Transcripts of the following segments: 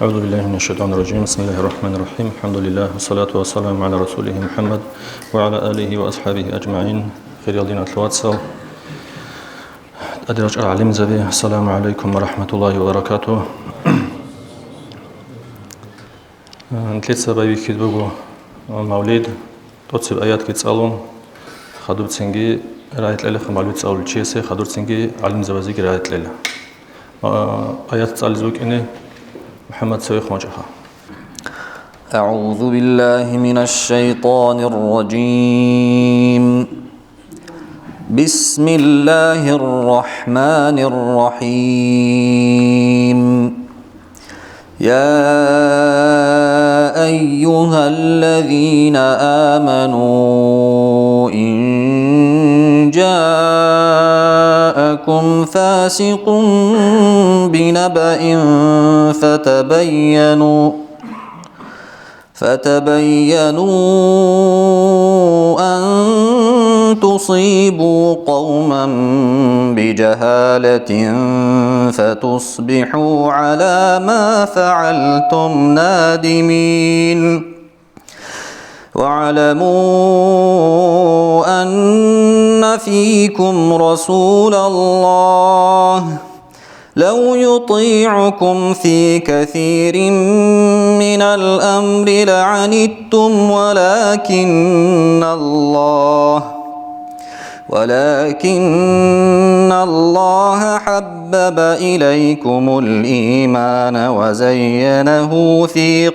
أعوذ بالله من الشيطان الرجيم. بسم الله الرحمن الرحيم. الحمد لله والصلاة والسلام على رسوله محمد وعلى آله وأصحابه أجمعين. خير يالدين أتلواتسل أدرج أعلم زبي. السلام عليكم ورحمة الله وبركاته. نتلتسا بايبي كيدبوغو موليد توتسب آيات كيتسألون خدور تسنجي رايت ليلة خمالوت سأول تشيسي خدور تسنجي علم زبازيك رايت ليلة آيات تسأل زوك إني محمد سويخ وجهها. أعوذ بالله من الشيطان الرجيم. بسم الله الرحمن الرحيم. يا أيها الذين آمنوا إن جاءكم فاسق بنبأ فتبينوا أن تصيبوا قوما بجهالة فتصبحوا على ما فعلتم نادمين. واعلموا أن فيكم رسول الله لو يطيعكم في كثير من الأمر لعنتم ولكن الله حبب إليكم الإيمان وزينه في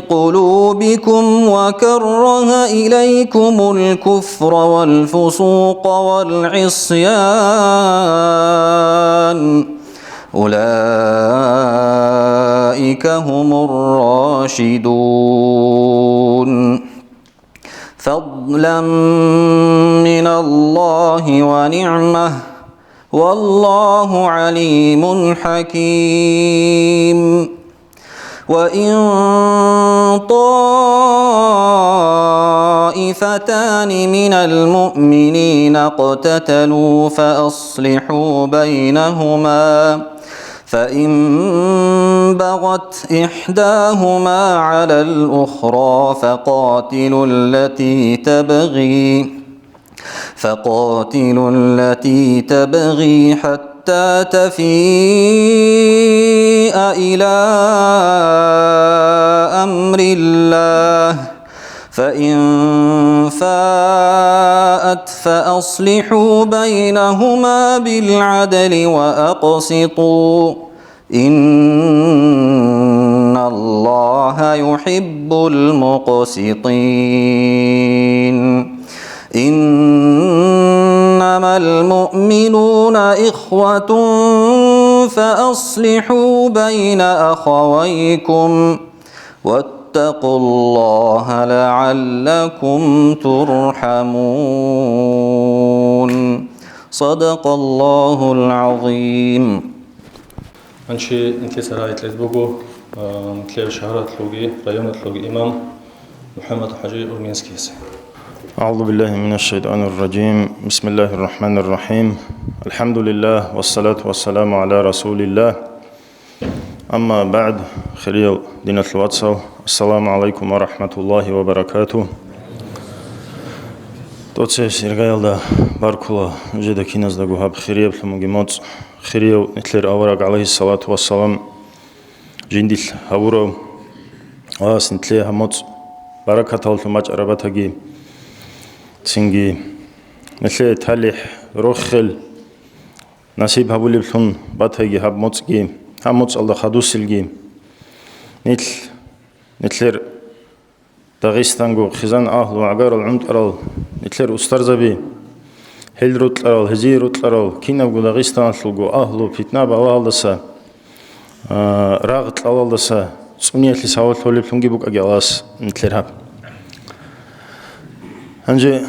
قلوبكم وكره إليكم الكفر والفسوق والعصيان أولئك هم الراشدون فضلا من الله ونعمة والله عليم حكيم. وإن طائفتان من المؤمنين اقتتلوا فأصلحوا بينهما فإن بغت إحداهما على الأخرى فقاتلوا التي تبغي حتى تفيء إلى أمر الله فإن فاءت فأصلحوا بينهما بالعدل وأقسطوا إن الله يحب المقسطين. إنما المؤمنون إخوة فأصلحوا بين أخويكم واتقوا الله لعلكم ترحمون. صدق الله العظيم. أنشي أنتي سرايت لزبوغو تلاقي شهرات لوجي ريونة لوجي إمام محمد حجي أورمينسكيس. أعوذ بالله من الشيطان الرجيم. بسم الله الرحمن الرحيم. الحمد لله والصلاة والسلام على رسول الله. أما بعد خير دين الواتساب. السلام عليكم ورحمة الله وبركاته. Тоце сиргаялда баркула жеда киназда гухаб хириев лумуги моц хириев нетлер авараг алейхи салату вассалам жиндил хавуров аас нетле хамоц баракатал лумач арабатаги цинги нетле талих роххел насиб хабулиб лун батаги хаб моцги хамоц алда хадусилги нетлер Дагестангу хизан ахлу агарал умтарал нетлер устарзаби хелрутларал хизирутларал кинавгу Дагестанлгу ахлу фитнаба алалдаса рагтлалалдаса цунияли савал толип лунги букаги алас нетлер хаб анже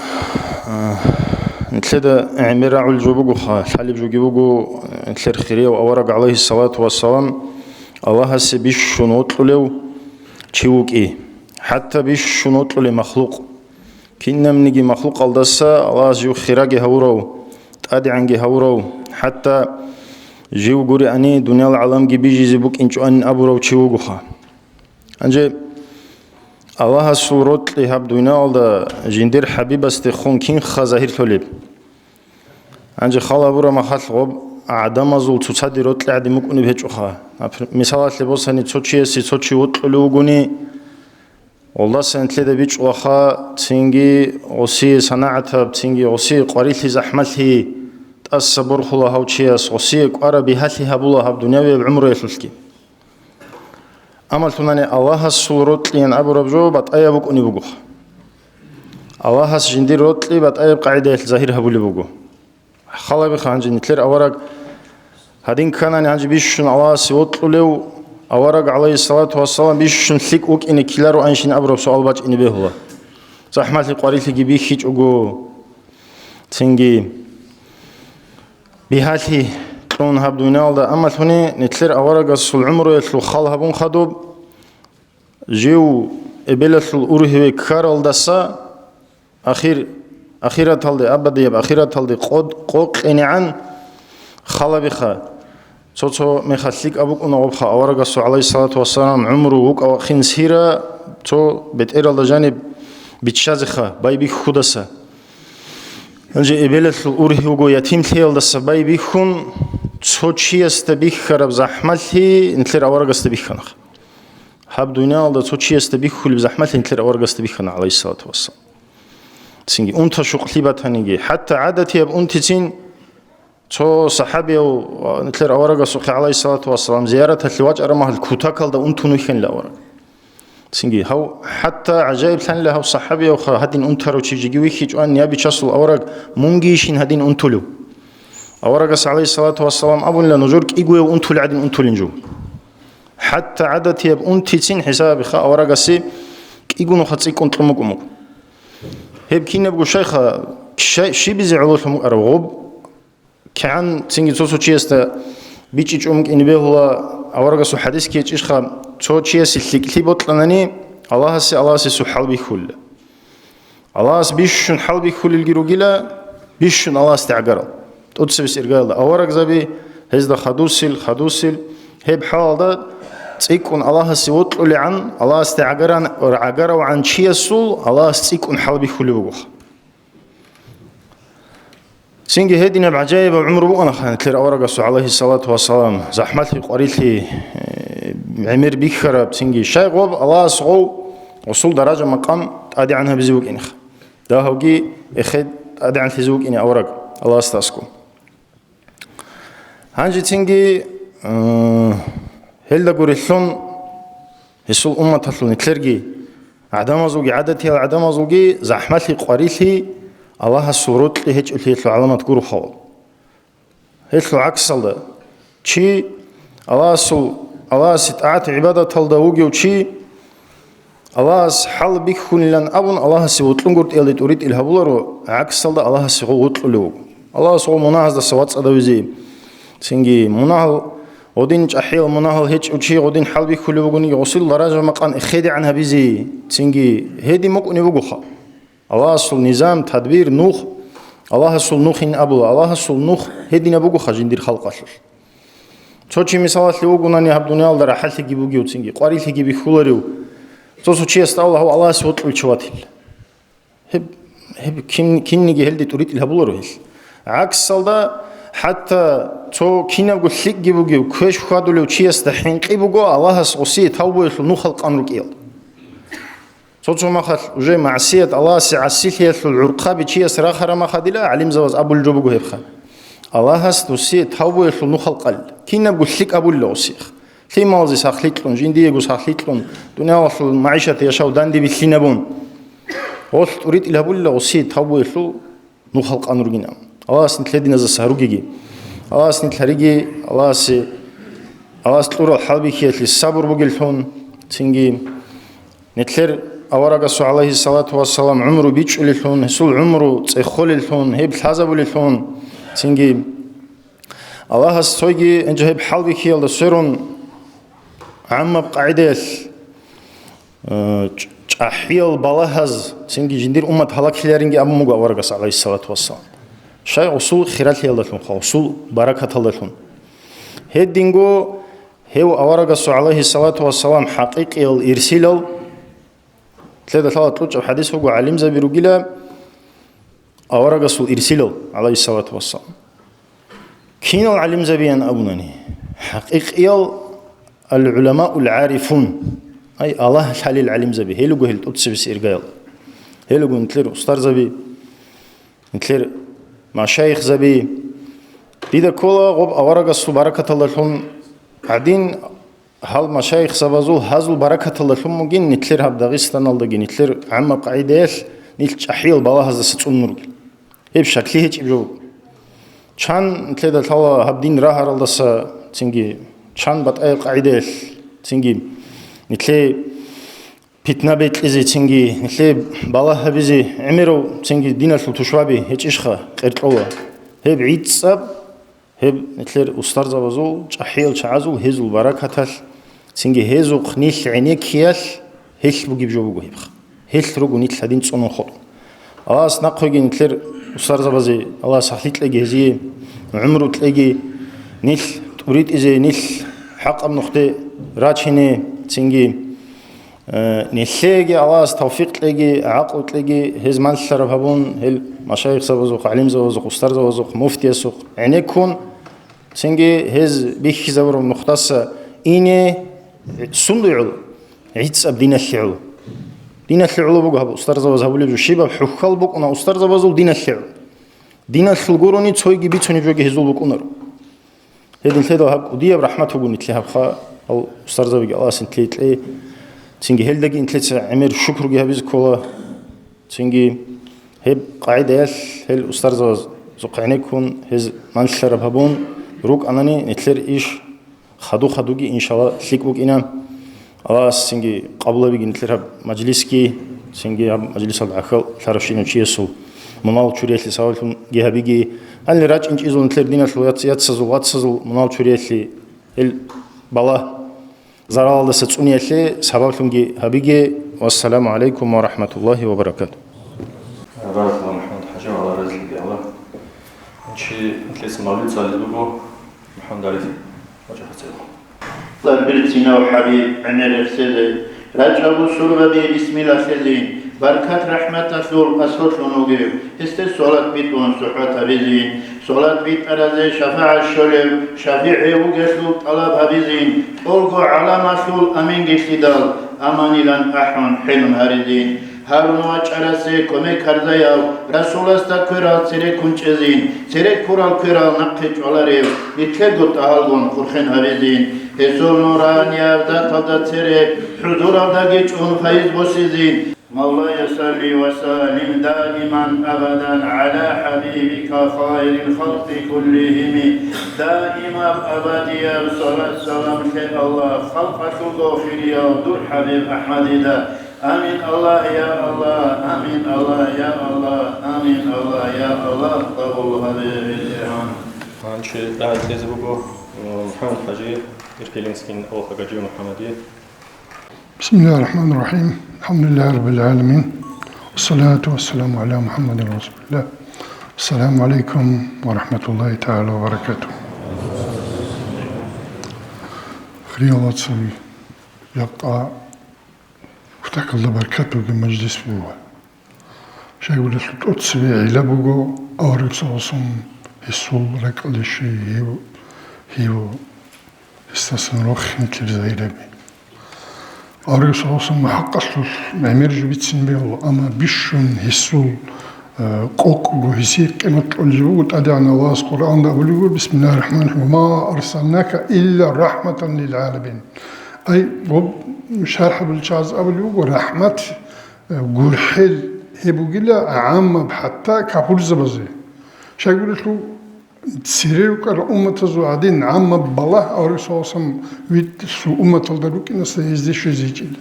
нетледа амираул жубугуха халиб жугибугу нетлер хириев авараг алейхи салату вассалам Аллаха се бишшунотлулев чиуки حتى بيش نطلع لمخلوق كنا منجي مخلوق الدسا الله جو خراجي هورو تأدي عنجي هورو حتى جو قري أني دنيا العالم جي بيجي زبوك إنشو أن أبورو تشيو جوخا أنجي الله سورة لهاب دنيا الدا جندير حبيب استخون كين خزاهير توليب أنجي خالا بورا مخاط غب عدم زول تصدي روت لعدي ممكن بهجوخا مثالات لبوساني تشي سي تشي وطلوغوني والله سنتلي بيج وخا تينجي وسي صناعتها بتينجي وسي قريتي زحمتي الصبر خلا هوتشياس وسي قربي هاتي هبولا هب دنيا بعمره يفلكي عملتونني الله سورت لين ابو ربجو بطايا بوك اني بوغو الله جندير روتلي بطايا قاعده الظاهر هبولي بوغو خلا بخانجي نتلر اورق هادين كانني هانجي بيشن الله سوتلو أورق عليه الصلاة والسلام بيشون ثق وك إن كلارو أنشين أبرو سؤال باج إن بهلا زحمة القرية جبيه خيج أجو تنجي بهاتي كلون هبدون على أما ثاني نتلر أورق الصل عمره يتلو خال هبون خدوب جو إبلة الأوره كارل دسا أخيرة تلدي أبدي أخيرة تلدي قد إني عن خال بخا تو مخليك أبوك ونعوبها أورق الرسول عليه الصلاة والسلام عمره وك أو خنسيرة تو بتقرأ لجانب بتشازخة باي بيك خدسة أنجي إبلة الأوره وجو يتيم ثيل دسة باي بيكون تو شيء استبيخ خرب زحمته نتلر أورق استبيخ خنخ حب دنيا الله تو شيء استبيخ خل بزحمته نتلر أورق استبيخ خن عليه الصلاة والسلام تسينجي أنت شغلي بتهنيجي حتى عادتي أب أنت تين تو صحابي ونتلر أورق الرسول عليه الصلاة والسلام زيارة الواج أرمه الكوتاكل ده أنتو نخين لأورق سنجي هو حتى عجائب ثان له صحابي وخ هدين أنترو تيجي ويخيج أن يبي تشصل أورق منجيشين هدين أنتلو أورق عليه الصلاة والسلام أبو لنجورك إجوا وأنتل عدين أنتلنجو حتى عدت يب أنتين حساب خا أورق سي إجوا نختصيك أنتلمكم هب كين يبقى شيخ شيء بيزعلوهم أرغب كان تيجي توصل شيء است بيجي أمك إن بيهلا أورق سو حديث كي تشخا تو شيء سلك لبط لناني الله سي سحال بيخول الله بيشون حال بيخول الجروجلا بيشون الله استعجر تودس إرجال أورق زبي هذا خدوسل هب حال ده تيكون الله سيوت عن الله استعجر وعن شيء سول الله تيكون حال بيخول بوخ سينجي هدينا بعجائب وعمره بقنا خانت لر أورق الرسول عليه الصلاة والسلام زحمتي قريتي عمر بيخرب سينجي شيء غوب الله صعو وصول درجة مقام أدي عنها بزوج إنخ ده هوجي أخد أدي عن زوج إني أورق الله استاسكو هنجي سينجي هل قريتلون يسول أمة تلون تلرجي عدم زوجي عادتي عدم زوجي زحمتي قريتي الله سورت لي هيك اللي يطلع علامة كورو خال يطلع عكس هذا شيء الله ستعات عبادة تلدوجي وشيء الله حل بيكون لان أبون الله سوت لنقول اللي تريد الهبولر عكس هذا الله سوت له الله سو مناهز ده سوات أدوزي سنجي مناهل ودين أحيل مناهل هيك وشيء ودين حل بيكون لوجوني وصل درجة مكان إخدي عنها بيزي سنجي هدي ممكن يبغوها الله سول نظام تدبير نوح الله سول نوح إن أبوه الله سول نوح هدينا بوجو خجين دير خلق أشر توشي مثالات لوجونا نهب دنيا الله راح تجي بوجي وتسنجي قاري تجي بخولريو توشي استوى الله سوت الشواتيل هب هب كين نيجي هلدي تريد إلها بلوره عكس صلدا حتى تو كينا بقول لك جيبوجي وكوش خادوا لو تشيس دحين قيبوجو الله سوسي تاوي لو خلق أمرك إيل صوتو ما خل وجاي معصية الله سعسيه العرقة بتشيس راخر ما خدلا علم زواج أبو الجوبوجو هبخا الله سوسي تاوي لو خلق ال كينا بقول لك أبو اللوسيخ في مالزي ساخليتلون جندي يجوز ساخليتلون دنيا وصل معيشة يشاو داندي بثلينبون وصل أريد إلى بولا وصيد تاوي لو خلق أمرجنا الله سنتلدينا زسهروجي الله سنتلريجي الله تلور الحلبي كيت للصبر بقولون تنجي نتلر أورجس عليه الصلاة والسلام عمره بيتش للون هسول عمره تخول للون هيب حزب للون تنجي الله استوجي إنجه هيب حلبي كيل دسرون عم بقعدة أحيال بالهز تنجي جندير أمة هلاك ليرينجي أبو مجا أورجس عليه الصلاة والسلام شيء أصول خيرات يالدهم أصول بركة يالدهم هدينجو هو أورجس عليه الصلاة والسلام حقيقي الإرسال ثلاثة طلوع حديث هو علم زبيروجيلا أورجس الإرسال عليه الصلاة والسلام كين العلم زبيان أبونني حقيقي العلماء العارفون أي الله حليل العلم زبي هلو جهل تقص بسيرجال هلو جو نتلر أستاذ زبي نتلر مشايخ زبي بيدا كولا غب أورجس بركة الله لهم عدين هل مشايخ سبازول هزل بركة الله لهم مجين نتلر هبدغيستان الدجين نتلر عم قاعدة نيل أحيل بالله هذا ستون مرجل هي بشكله هيك بجو شان نتلر تلا هبدين راهر الله س تنجي شان بتأي قاعدة تنجي نتلر بيتنا بيت إزي تنجي نتلر بالله بيزي عمرو تنجي دينا التوشوابي هيك إشخا قرت الله هي بعيد سب هي نتلر أستاذ زوجو أحيل شعزو هزو بركة تنجي هزو خنيل عينيك هيال هيل بجيب جو بجو هيبخ هيل رجو نتل هدين تصنع خط الله سنقول نتلر أستاذ زوجي الله صحيح تلاقي هزي عمرو تلاقي نيل أريد إذا نيل حق أم نخدي راتشيني تنجي نيلجي الله توفيق تلاقي عقل تلاقي هز مال الشرب هبون هل مشايخ زوزق علم زوزق أستاذ زوزق مفتي سوق عينيكون تنجي هز بيخ زور مختص إني سندعو عيتس أبدين الشعو دين الشعو بقى هب أستاذ زوز هبولي جو شيبة حخال بق أنا أستاذ زوزول دين الشعو دين الشلقوروني تسوي بيتوني جوجي هزول بق أنرو هذا الثلاثة هب وديه برحمته قول نتلها بخا أو أستاذ زوجي الله سنتلي تلاقي تنجي هل دقي نتلت عمر شكر جها بيز كولا تنجي هب قاعدة يال هل أستاذ زقعنيكون هز من شرب هبون روك أناني نتلر إيش خدوجي إن شاء الله سلك بوك إنام الله تنجي قبل بيجي نتلر هب مجلسكي تنجي هب مجلس العقل ثرشين وشيسو منال شريعة لسوالفون جها بيجي أنا راج إنش إذا نتلر دينا شويات ياتسزو منال شريعة لي هل بلا زرال دستوني لي سبالفون جي هبيجي والسلام عليكم ورحمة الله وبركاته. بارك الله محمد حاجة على رزق الله. إنشي نتلس مولود زالبو محمد عليه وجه حسين. الله برتنا وحبيب عنا الرسالة رجعوا سورة بسم الله سيدين بركات رحمة سور أسرت لنوجي است صلاة بيتون صحة بزين صلاة بيت أرزي شفاعة الشلم شفيع وجسل طلب هبزين ألقوا على مسؤول أمين جسدال أماني لن أحن حلم هردين هارون وأشرسي كمي كرزياو رسول استكرال سيرك كنشزين سيرك كورال كورال نقش على ريو يتلقوا تهالون خرخن هبزين هسول نوران يابدا تبدا سيرك حضور أبداجيش فايز بوسيزين مولاي صل وسلم دائما أبدا على حبيبك خير الخلق كلهم دائما أبديا صلاة سلام الله خلق غافر يا دور حبيب أحمد دا آمين الله يا الله آمين الله يا الله آمين الله يا الله قبول حبيب الإرهام أنشي بعد لزبوبو محمد حجي إركيلينسكين أو حجي محمدي. بسم الله الرحمن الرحيم الحمد لله رب العالمين والصلاة والسلام على محمد رسول الله. السلام عليكم ورحمة الله تعالى وبركاته. خير الله تسوي يبقى فتح الله بركاته بمجلس فيه შეგვიძლია ტოცვი ელაბუგო აურიცოსum ისულ რეკლიში ჰიო ისასან როხინ კირზაირები აურიცოსum ჰაყასულ მემერჯვიცინ ბეულ ამა ბიშუნ ისულ قوق هسير كما تقول أدعنا الله القرآن ده بقول بسم الله الرحمن الرحيم وما أرسلناك إلا رحمة للعالمين أي شرح بالشاز أقول رحمة قرحل هي بقول عامة حتى كابول زبزي شايقول له سيرير كر أمة زوادين عامة بالله أو رسولهم ويت سو أمة الدروك الناس يزدي شو زيجيل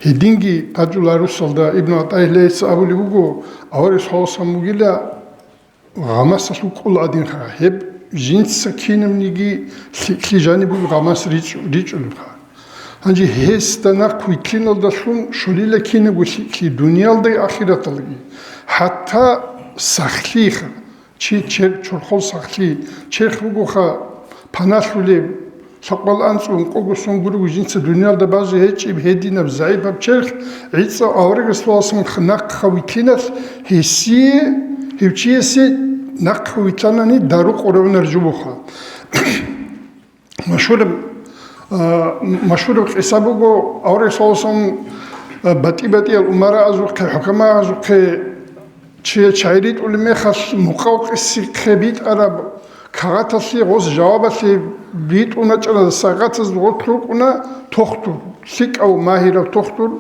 هدينجي تجول رسول ده ابن عطاء ليس أبو لبوجو أورس حوصا مجيلا غماس سلوك كل عدين خا هب جنس سكين منيجي في جانب غماس ريج لخا هنجي هستنا كويكين الدشون شليل كين بوشي في دنيا الدي آخرة تلقي حتى سخليخ شيء شرخل سخلي شيخ بوجو خا بناشولي سقال أنسون قوسون غرو جنس الدنيا ده بعض هيك بهدينا بزعيب بشرخ عيسى أورج سواسم خناق خويتينس هيشي نق خويتانني دارو قرون رجوبها مشهور حسابه أورج سواسم باتي الأمراء أزوق حكماء أزوق شايريت ولما خش مقاوق السكبيت عرب كغاتسي غوز جوابسي بيت ونجلا ساغاتس غوتلوك ونا توختور سيك او ماهيرا توختور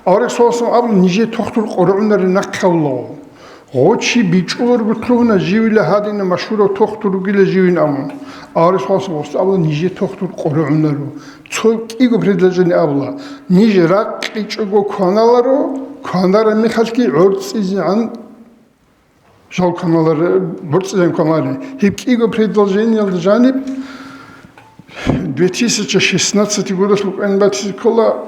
اورك سوسم ابل نيجي توختور قرعونر نقاولو غوتشي بيچور غوتلونا جيويلا هادين مشهور توختور گيلا جيوين ام اورك سوسم ابل نيجي توختور قرعونر چوك ايغو بريدلجني ابلا نيجي راق قيچوغو كونالارو كونار ميخالكي عورتسيزان жал каналары, бурцем канале. Хипкиго предложение в Жаниб 2016 года слуханбатикола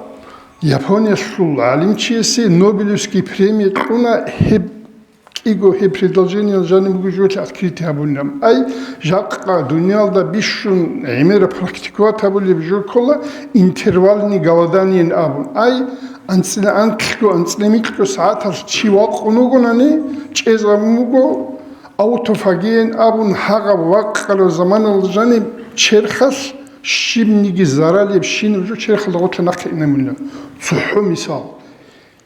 Япония шул алимчиеси Нобелевский премия куна хипкиго предложение в Жаниб гужот открытие абунам. Ай жакка дунялда бишун эмера практиковать абули бжокола интервальный голодание абун. Ай анцлемикко саатар чивақунугунани чезамуго аутофаген абун хага ваққало заманал жани черхас шимниги заралеб шинужу черхалгот нақинамуна цуху мисал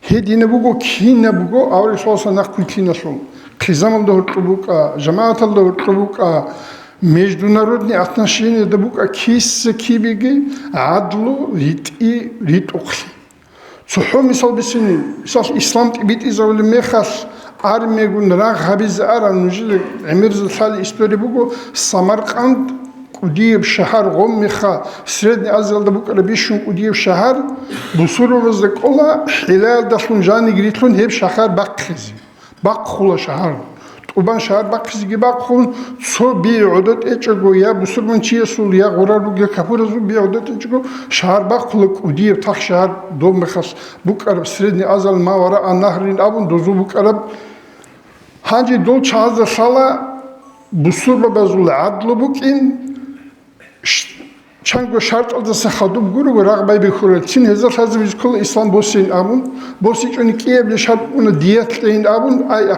хедине буго кине буго аврисоса нақкутинасу қизамал дохтубука жамаатал дохтубука международные отношения дабука кис кибиги адлу ритухи صحو مثال بسنين مثال إسلام تبيت إذا ولا مخاص أرمي يقول راغ هبيز أرى نجيل عمر زلخال إستوري بقو سمرقند قديب شهر غم مخا سردني أزل دبوك ربيشون قديب شهر بصورو وزدك الله حلال دخلون جاني قريتلون هيب شهر بقخزي بقخولا شهر طبعا شهر بقخزي بقخون سو بي عدد إيجاقو يا بصور من چيه سول يا غرارو يا كفورزو بي عدد إيجاقو شهر بقخولا قديب تخ شهر دوم مخص بوك أرب سردني أزل ما وراء النهرين أبون دوزو بوك أرب هانجي دول چهازة سالا بصور ببازول عدل بوكين چنگو شرط alda saxadub guru rağbay bixurat sin hezar hazır kol İslam bosin abun bosi çoni kiyeble şart onu diyetleyin abun ay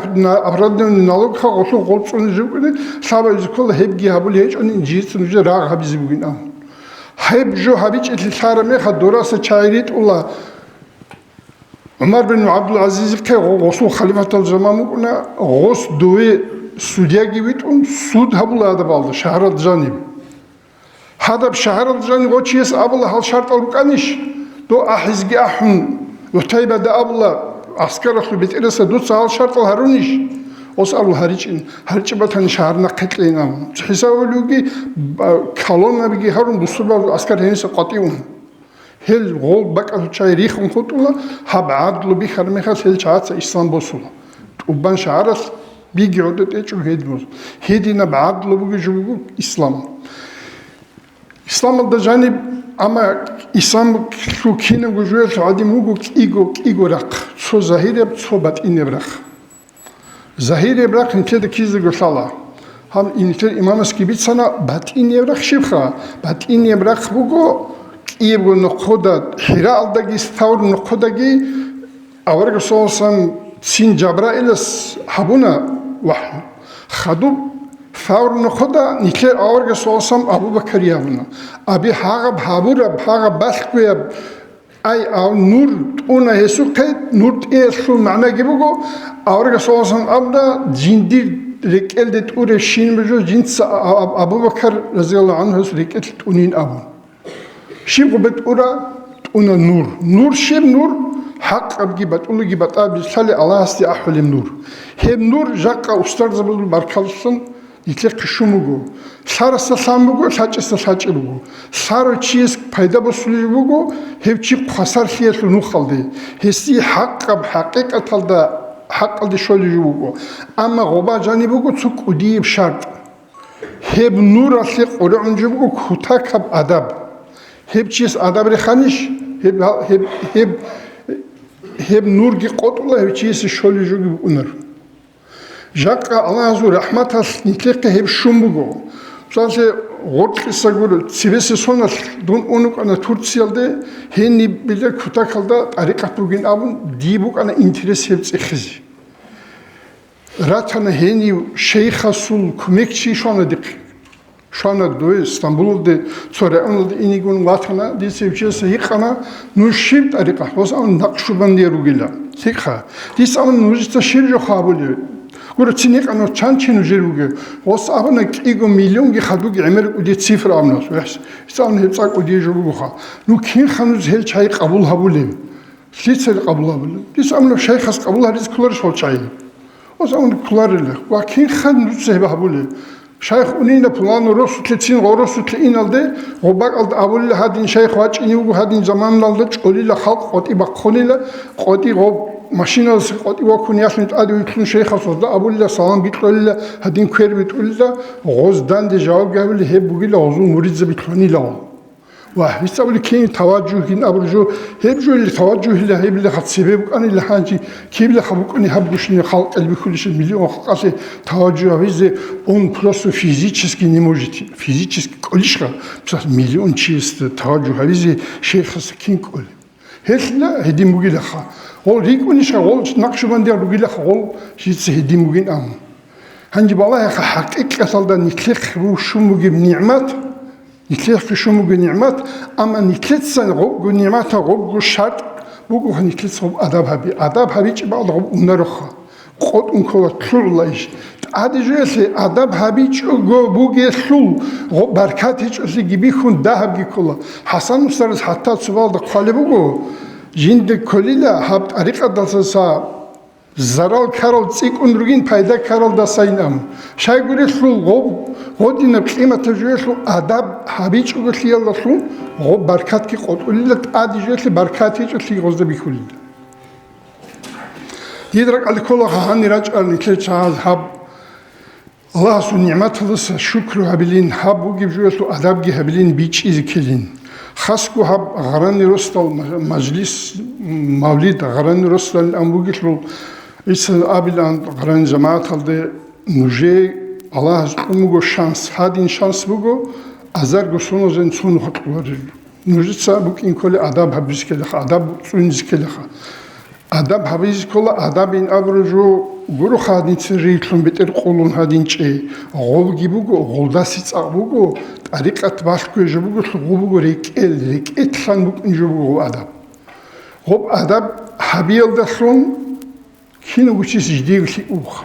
afradın nalog xa osu qolçunu jukuni sabay kol hebgi habul hiç onun cisin ucu rağ habizi bugün am hep jo habiç etlisarame xa dorasa çayrit ulla Ömer bin Abdülaziz ke osu halifatal zamanı ona os duve sudya gibi sud habulada baldı şahrat canim هذا بشهر الجاني غوتشيس أبلا هل شرط الركانيش دو أحزقي أحن وطيبة دا أبلا عسكر أخلو بيت إرسا دو هل شرط الهرونيش وس أبلا هريجين هريج بطن شهرنا قتلين أمون حسابه لوغي كالونا بيجي هرون بصوبة عسكر هنسا قطيون هل غول بقى تشاي ريخون خطولا هب عادلو بيخر ميخاس هل شعاتسا إسلام بوصولا وبان شعرس بيجي عدد إيجو هيدموز هيدينا بعادلو بيجي جوغو إسلام İslam'da canım ama İslam kine güzel adim ugu igo rak so zahire so batine bırak zahire bırak nitede kizde görsala ham initer imamız gibi sana batine bırak şifha batine bırak bugo igo nokoda hira aldagi stavr nokodagi avarga sosan цин Джабраилас хабуна вахну. Хаду фаурну хода никлер аурга соосам Абу Бакр явна. Аби хагаб хабура хагаб баскуя ай ау нур уна хесукет нур эсу мана гибуго аурга соосам абда жинди рекелдет уре шин бежо жинс Абу Бакр разияллаху анху рекелт унин абу. Шим губет ура уна нур. Нур шим нур حق أبجيبت أولي جيبت أبي سالي الله استي أحول النور هم نور جاكا أسترز بالبركالسن يتلقى شموجو صار استسامبوجو ساج استساجبوجو صار تشيز پیدا بسوليبوجو هم تشي خسر خير نوخالدي هستي حق بحقيقة تلدا حق الدي شوليبوجو أما غبا جانبوجو تسوق أدي بشرط هم نور أصلي قرعنجبوجو كوتاك أدب هم تشيز أدب رخانيش هم نور کی قطعه هم چیزی شولی جوگی بونر. جاکا الله عزو رحمت هست نیکه هم شوم بگو. مثلا غرق سگور سیبس سونر دون اونو کنه تورسیالده هنی بیله کتا کلدا طریقت بگین آبون دی بگ آن اینترس هست اخیزی. راتانه هنی شیخ سول کمکچی شانه دیک. شانه دوی استانبول'da sonra onlarda inigun vatana disevçesi yıkana nuşib tariqa o zaman Nakşibandiye rugila sikha dis ama nuşta şirjo kabulü gura çinik ano çançin ujeruge o zaman kigo milyon gi xadugi emer udi sifra amnosves istan hepsak udi jobuha nu kin xanuz hel çay qabul habule sitsel qabul habule dis amno şeyhas qabul hadis kular şol çay o zaman kularlı wa kin xanuz sebe habule شيخ أنينا بلان روس تلتين غروس تلين الده غبار الد أول هادين شيخ واج إني وجو هادين زمان الده قولي له خلق قطي بقولي له قطي غب ماشينة قطي وكوني أصلاً تأدي يطلون شيخ أصلا أول له سلام بيطلع له هادين كير بيطلع له غوز دان ده جواب قبل هي بقول له غزو مريض بيطلعني له واه يستقبل كين توجه كين أبرجو هبجو اللي توجه اللي هيب اللي خد سبب أنا اللي حاجي كيف اللي خبوك أني هبجوشني خلق قلبي كل شيء مليون خاصة توجه هذا он просто физически не может физически колишка بس مليون شيء توجه هذا شيء خاص كين كل هلا هدي مقيلها هو ريك ونشا هو نقشبندي مقيلها هو شيء هدي مقين أم هنجي بالله حقيقة صلدا نكلخ وشو مقيم نعمات نكلخ شو مقيم نعمات أما نكلت سن غو نعمات غو شرط بقول هنكلت صوب أدب هبي بعض غو نرخا قد أنكوا كل ليش هذا جالس أدب هبي جو بوجي سول بركات هيج أصلي جبي خون ده هبي كله حسن مسترز حتى سوال ده قالبوجو جند كليلا هبت أريقة دساسا زرال كارل تيك أندرجين پیدا كارل دساينام شاي قولي سول غودين بقيمة تجوي أدب هبي جو خيال سول غو بركات كي قد قليلا هذا جالس بركات هيج أصلي غزة بيكولين يدرك على كل هاني رجع نكلت شاز هب الله سو نعمت لس شكر هبلين هب وجب جوسو أدب جه هبلين بيج إزكلين خاصكو هب غراني رستل مجلس مولد غراني رستل أمبوجلو إسال أبلان غران جماعة هذا نجى الله أمبوجو شانس هادين شانس بوجو أزار جسونو زين سونو خطوار نجى سابق إن كل أدب هبيز كله أدب سونز كله أدب هبيز كله أدب إن أبرجو برو خادين سريتلون بتر قولون هادين شيء غول جيبوجو غول داسيت أبوجو طريقة باشكو جبوجو تلقوبوجو ريك إتلان بوك نجبوجو أدب غوب أدب حبيل دخلون كينو بتشيس جديد شيء أوخ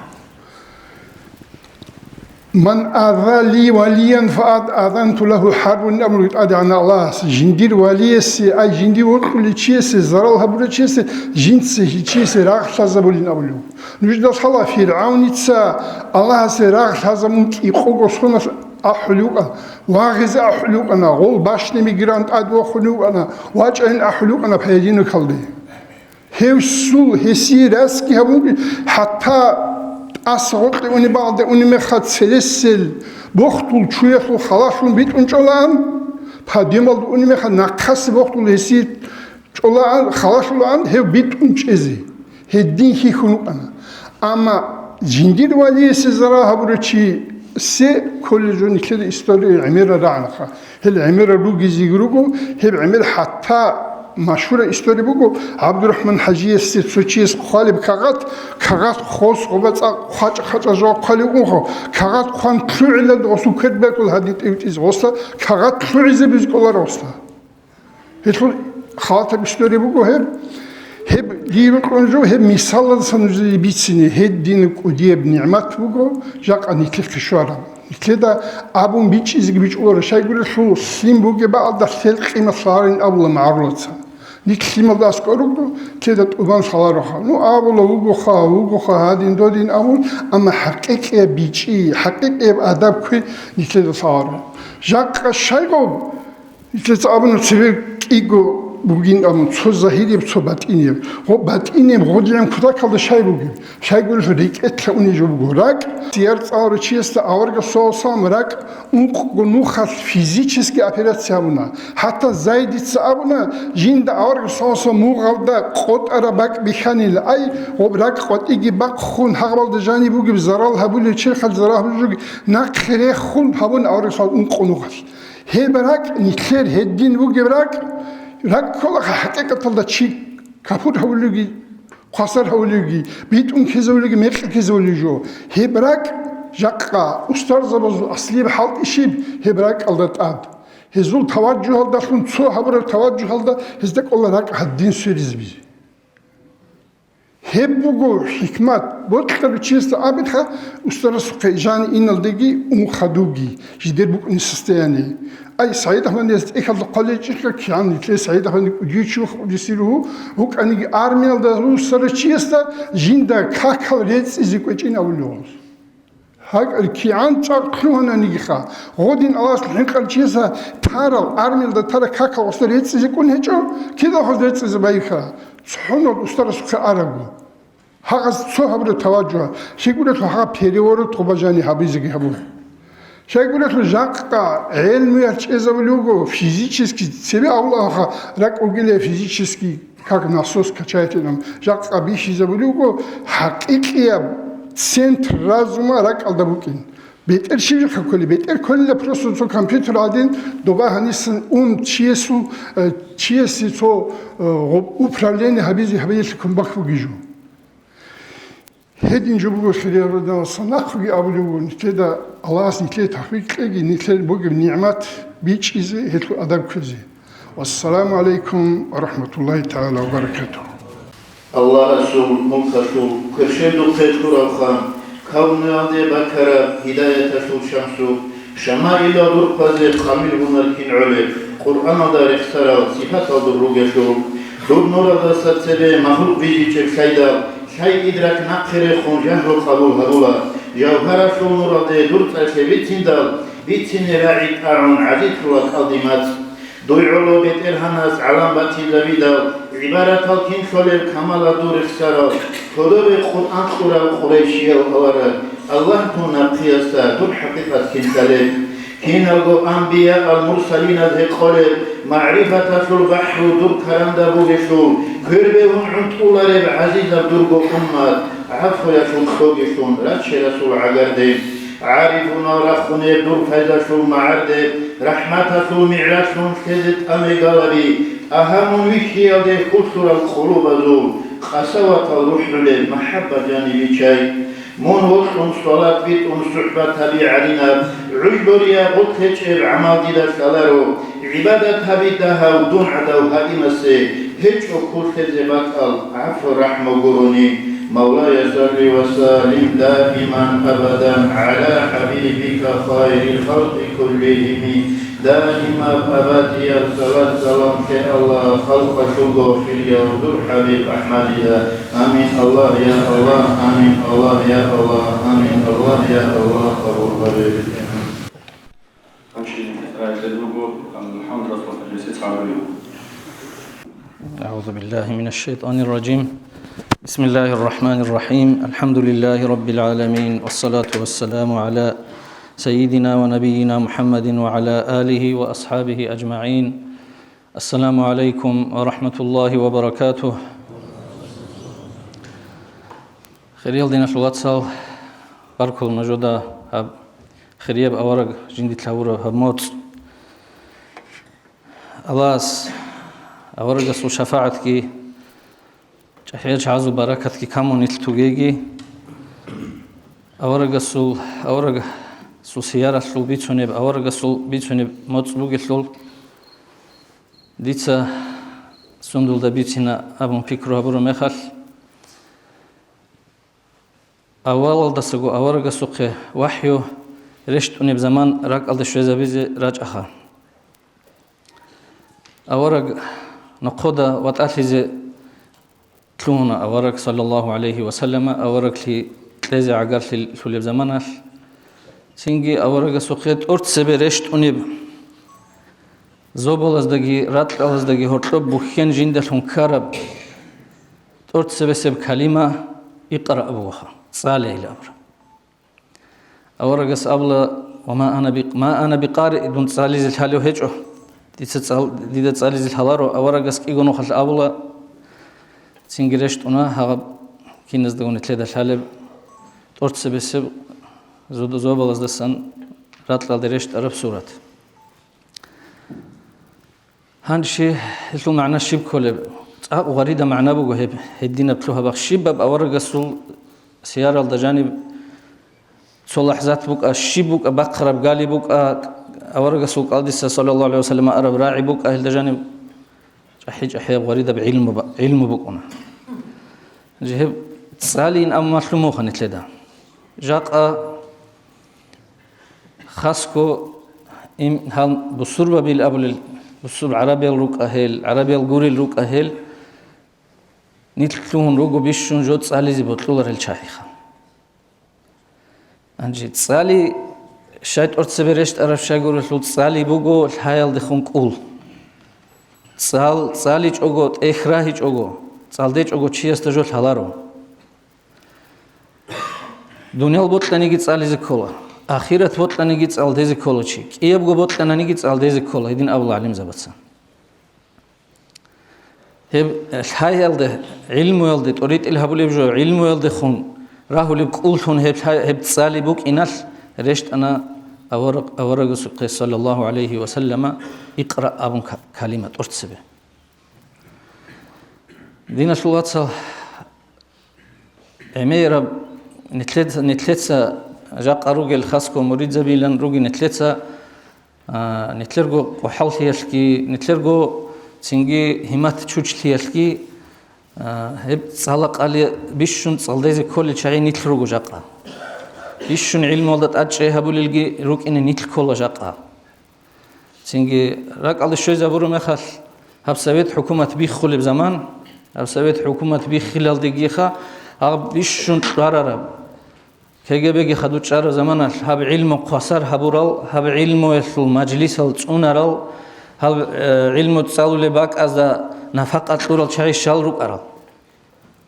من أذى لي وليا فأد أذنت له حرب الأمر يتأدي عن الله جندير وليسي أي جندير وكل شيء زرال هبول شيء جنس شيء راح تزبولين أولو نجد الله فرعون يتسا الله سراح تزمون يقوق صنف أحلوقا واغز أحلوقنا غول باشني ميجرانت أدو خلوقنا واجهن أحلوقنا بهيجين كلدي هيوسو هسي راسكي هبول حتى أسرق أني بعد أني مخد سلسل بختول شوية خلاصون بيت أنجلان بديمال أني مخد نقص بختول هسي أنجلان خلاصون هي بيت أنجزي هدين هي خنو أنا أما جندير ولي سزرا هبرتشي سه كل جون كده استوري عميرة رعنخا هل عميرة روجي زيجروجو هل عمير حتى машхура история бугу Абдурахман Хаджиес сучиес халиб кагат хос обаца хача жо халигу кагат хан тлуила досу кедбекул хадит ивтиз госта кагат тлуизе бизколар госта хетул хата история бугу هب دين كونجو هب مثال سنجي بيتسني هد دين كوديب نعمت بوجو جاك أني كيف كشوارا كذا أبون بيتش إزج بيتش أورا شيء يقول شو سليم بوجي بعد دخل قيمة صارين أبلا معروضة نيك سليم الله أسكروكو كذا تبان صلاروها نو أبلا وجو خا هادين دودين أبون أما حقيقة بيتشي حقيقة أدب كوي نيك كذا صار جاك شيء يقول كذا أبون تسوي إيجو bugün ama çok zahiri çok batiniye. O batiniye rodiyem kuda kaldı şey bugün. Şey görüşü etle unijo bugurak. Diğer ağrı çiğste ağırga soğusam rak nuhat fizически операциямна. Hatta zayditse abuna jinde ağırga soğusam muğalda kod arabak bihanil ay o rak kod igi bak khun haqbaldı jani bugün zaral habul çirxal zarah bugün nakhere khun habun ağırga soğusam nuhat. Hebrak nikler heddin bugün brak rak kola hakikaten da çi kaput havlugi qasar havlugi bitun kezavlugi merk kezavlujo hebrak jakka ustar zaboz asli bir halt işib hebrak aldat ad hezul tavajjuh alda khun su habra tavajjuh alda hezdek olarak haddin söyleriz biz hep bu hikmat bu kadar çizdi abitha ustar suqijani inaldagi khadugi jider bu insisteyani أي سعيد أحمد يستيقظ القليل كان يتلي سعيد أحمد يشوف يصيره هو كان أرميل ده سرچيستا جيندا كاكل ريتس إزيكوتين أولوس هاك الكيان تقلونا نيخا غودين الله نقل چيسا تارل أرميل ده ترى كاكل وصل ريتس إزيكون هجو كده هو ريتس إزبايخا سحنا الأستاذ سخ أرجو هاك صهب التوجه شيقولت هاك بيريورو توبجاني هابيزكي هبو شايقولت جاكا علمي ارчезавлюго физически себе Аллаха рак угиле физически как насос качаете нам жака бишизавлюго хакикия центр разума рак алдабукин бетер шиви хаколи бетер колле просто со компьютер один доба ханисин чиеси со управление хабизи комбаху гижу هدين جبوا خير ردنا صناخي أولون كذا الله نكلي تحقيق لقي نكلي بوجب نعمات بيج إزي هتلو أدب كذي والسلام عليكم ورحمة الله تعالى وبركاته الله رسول مكتوب كرشدو خير خان كون عندي بكرة هداية شمسو شمائل دور قزي قامل ونركين علي قرآن دار اخترا صفات دروجشو دور نور دست سبه مخلوق بيجي شيدا شيء إدراك نقخر خونجان رو قبول هدولا جوهر شونور ده دور تركبيتين دال بيتين راعي أرون عديد روات قديمات دوي علو بيت إرهاناس علام باتين لبيدا عبارة الكين شولير كمال دور اخسارا كدو بقرآن قرى قريشية وقوارا الله تونا قياسا دور حقيقة كين تلك كين الغو أنبياء المرسلين ذي قولي معرفة البحر دور كراندا بوغشو كربهم عنطولار بعزيزة درغو أمات عفو يشون خوغشون راتش رسول عقردي عارفنا رخوني دور فايدشون معردي رحمة سو معرشون كذت أمي قلبي أهم ويشي يدي خسر القلوب زول قسوة الروح للمحبة جانبي شاي مون وقت صلاة بيت صحبة تبي علينا عجبريا قلت هجر عمادي دسالارو عبادة تبي دها ودون عدو هاي مسي هجر كل خزبات العفو رحمة قروني مولاي صل وسلم دائما أبدا على حبيبك خير الخلق كلهم دائما أبدي الصلاة سلام شاء الله خلق شوقه في اليوم حبيب أحمد آمين الله يا الله آمين الله يا الله آمين الله يا الله أبو حبيب أعوذ بالله من الشيطان الرجيم بسم الله الرحمن الرحيم الحمد لله رب العالمين والصلاة والسلام على سيدنا ونبينا محمد وعلى آله وأصحابه أجمعين السلام عليكم ورحمة الله وبركاته خيريال دينا شلواتسال باركول مجودا خيرياب أورق جندي تلاورا هموت ألاس аварагасу шафаатки чахеч азу баракатки камонит тугеги аварагасу сиярасу бицунеб аварагасу бицунеб моцлугеслул дица сундулда бицина абун фикру абуру мехал авалдасагу аварагасуқе вахью рештунеб заман рак алда швезабизе раҷаха авараг нақода ватализе тлуна авараг саллаллаху алейхи ва саллама авараг ли лезе агар ли лулеб заманал синги аварагасуқе торт себе рештунеб зоболаздаги ратлалаздаги хортлоб бухен жиндалун караб торт себе себ калима иқра абуха صالح الأمر أورجس أبلا وما أنا بقارئ دون صالح الحال وهجو ديت صالح الحلارو أورجس كيجونو خل أبلا سينجرشت أنا هذا كينز دون تلاد الحال تورت سبسب زوب الله دسان راتل درشت عرب سورة هانشي هلو معنا شيب كله وغريدة معنا بوجه هدينا بلوها بخشيب أورجسول سيارة الدجانب صلى لحظات بوك الشيبوك بقرب قالي بوك أورق سوق قادس صلى الله عليه وسلم أرب راعي بوك أهل الدجانب أحيب غريدة بعلم بوك أنا جهب تسالين أم مطلومو خانت لدا جاق خاصكو إم هال بصورة بالأبل بصور عربي الروك أهل عربي الجوري الروك أهل نيتلون روجو بيشون جود سالي زي بطلولر الشايخة أنجي سالي شايت أرد سبرشت أعرف شايقول لود سالي بوجو الحياة دخون قول سالي جوجو إخراهي جوجو سالدي جوجو شيء استجول حلارو دنيا البوت لاني جيت سالي زكولا آخرة بوت لاني جيت سالدي زكولا شيء إيه بوجو بوت لاني جيت سالدي زكولا يدين أول علم زبطسن هب الحياة ده علم والده تريد الهبول بجو علم والده خون راهو لبقول خون هب تسالي بوك إنال رشت أنا أورق صلى الله عليه وسلم اقرأ أبن كلمة أرتسبه دينا شلوات صل عميرة نتلتسا جاق أروج الخاسكو مريد زبيلا روجي نتلتسا نتلرجو وحول هيشكي نتلرجو سينجي همات تشوش ليالكي هب صالق على بيشون صالدازي كل شيء نتلرجو جاقا بيشون علم ولدت أجري هبول الجي روك إن نتل كل جاقا سينجي راك على الشيء زبورو مخال هب سويت حكومة بيخل بزمان هب سويت حكومة بيخلال دقيقة هب بيشون قرارا كي بيجي خدوت شهر زمان هب علم قصر هبورال هب علم المجلس الصونرال هل علم تصالو لباك از نفقة طول شيء شال روك أرال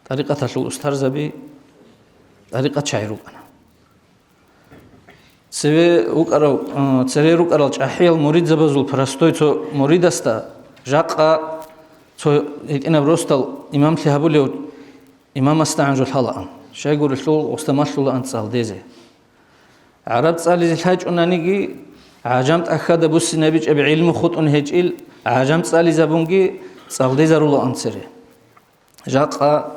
طريقة شو أسترز بي طريقة شيء روك أنا سوي روك أرال سوي روك أرال شحيل مريد زبزول فرستوي تو مريد استا جاقة تو إنا بروستال إمام تهابوليو إمام استعنجو الحلا شيء يقول شلول واستمشلول أنت سال ديزه عرب سالي الحاج أنانيجي عجمت أخذ بوس نبيج أبي علم خط هجيل عجمت سالي زبونجي سالدي زرولو أنصري جاقة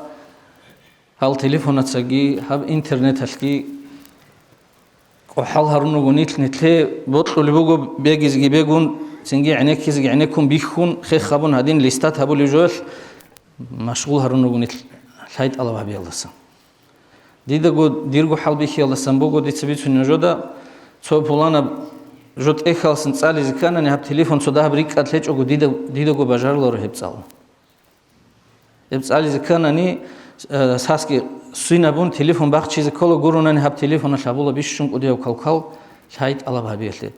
هال تليفون تسجي هب إنترنت هالكي وحال هرنو جونيت نتلي بطل بوجو بيجي بيجون سنجي عينك يزجي عينكم بيخون خي خابون هادين ليستات هبول يجول مشغول هرنو جونيت الحيد الله بحبي الله سام ديدا جو ديرجو حال بيخي الله سام بوجو دي تبيت في النجودة سو بولانا جوت إخال سنسالي زكانا نهب تليفون سودا بريك أتلج أو ديدا جو بجار لور هبصال هبصالي زكانا ني ساسكي سوينابون تليفون باخ چیز كلو گورونا نهب تليفون شابولا بيشون قديو كالكال شايد الله بحبيله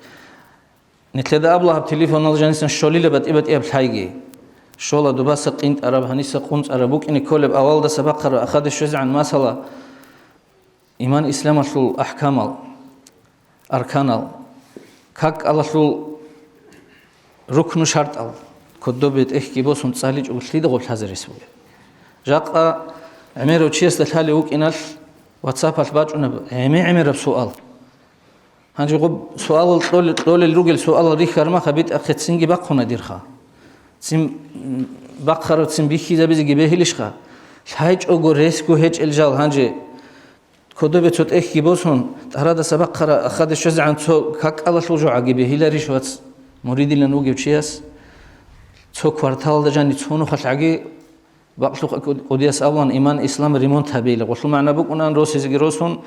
نتلدا أبلا هب تليفون الجانسن شوليله بات إبت إبل حاجي شولا دوباس قينت عرب هنيس قنت عربوك إني كولب أول ده سبقر أخذ الشوز عن مسألة إيمان إسلام شو أحكام أركان كاك الله شو ركن شرط ال كدو بيت إحكي بوسون تسالج وشليد قول حزر يسوي جاء عمير وشيس للحالي وك إنال واتساب الباج أنا عمير بسؤال هنجي قب سؤال طول الرجل سؤال ريخ ما خبيت أخذ سنجي بقنا ديرخا цим баққара цим бихиза безиги бехилишха хайч ого реску хеч элжал ханже кодобе цот эхи босон тарада сабаққара ахаде шазан цо как алашужу аги бехилари швац муридилан угевчиас цо квартал дажани цону хашаги бақлуқ одиас аван иман ислам ремонт хабил гошл маъна букунан росизги росон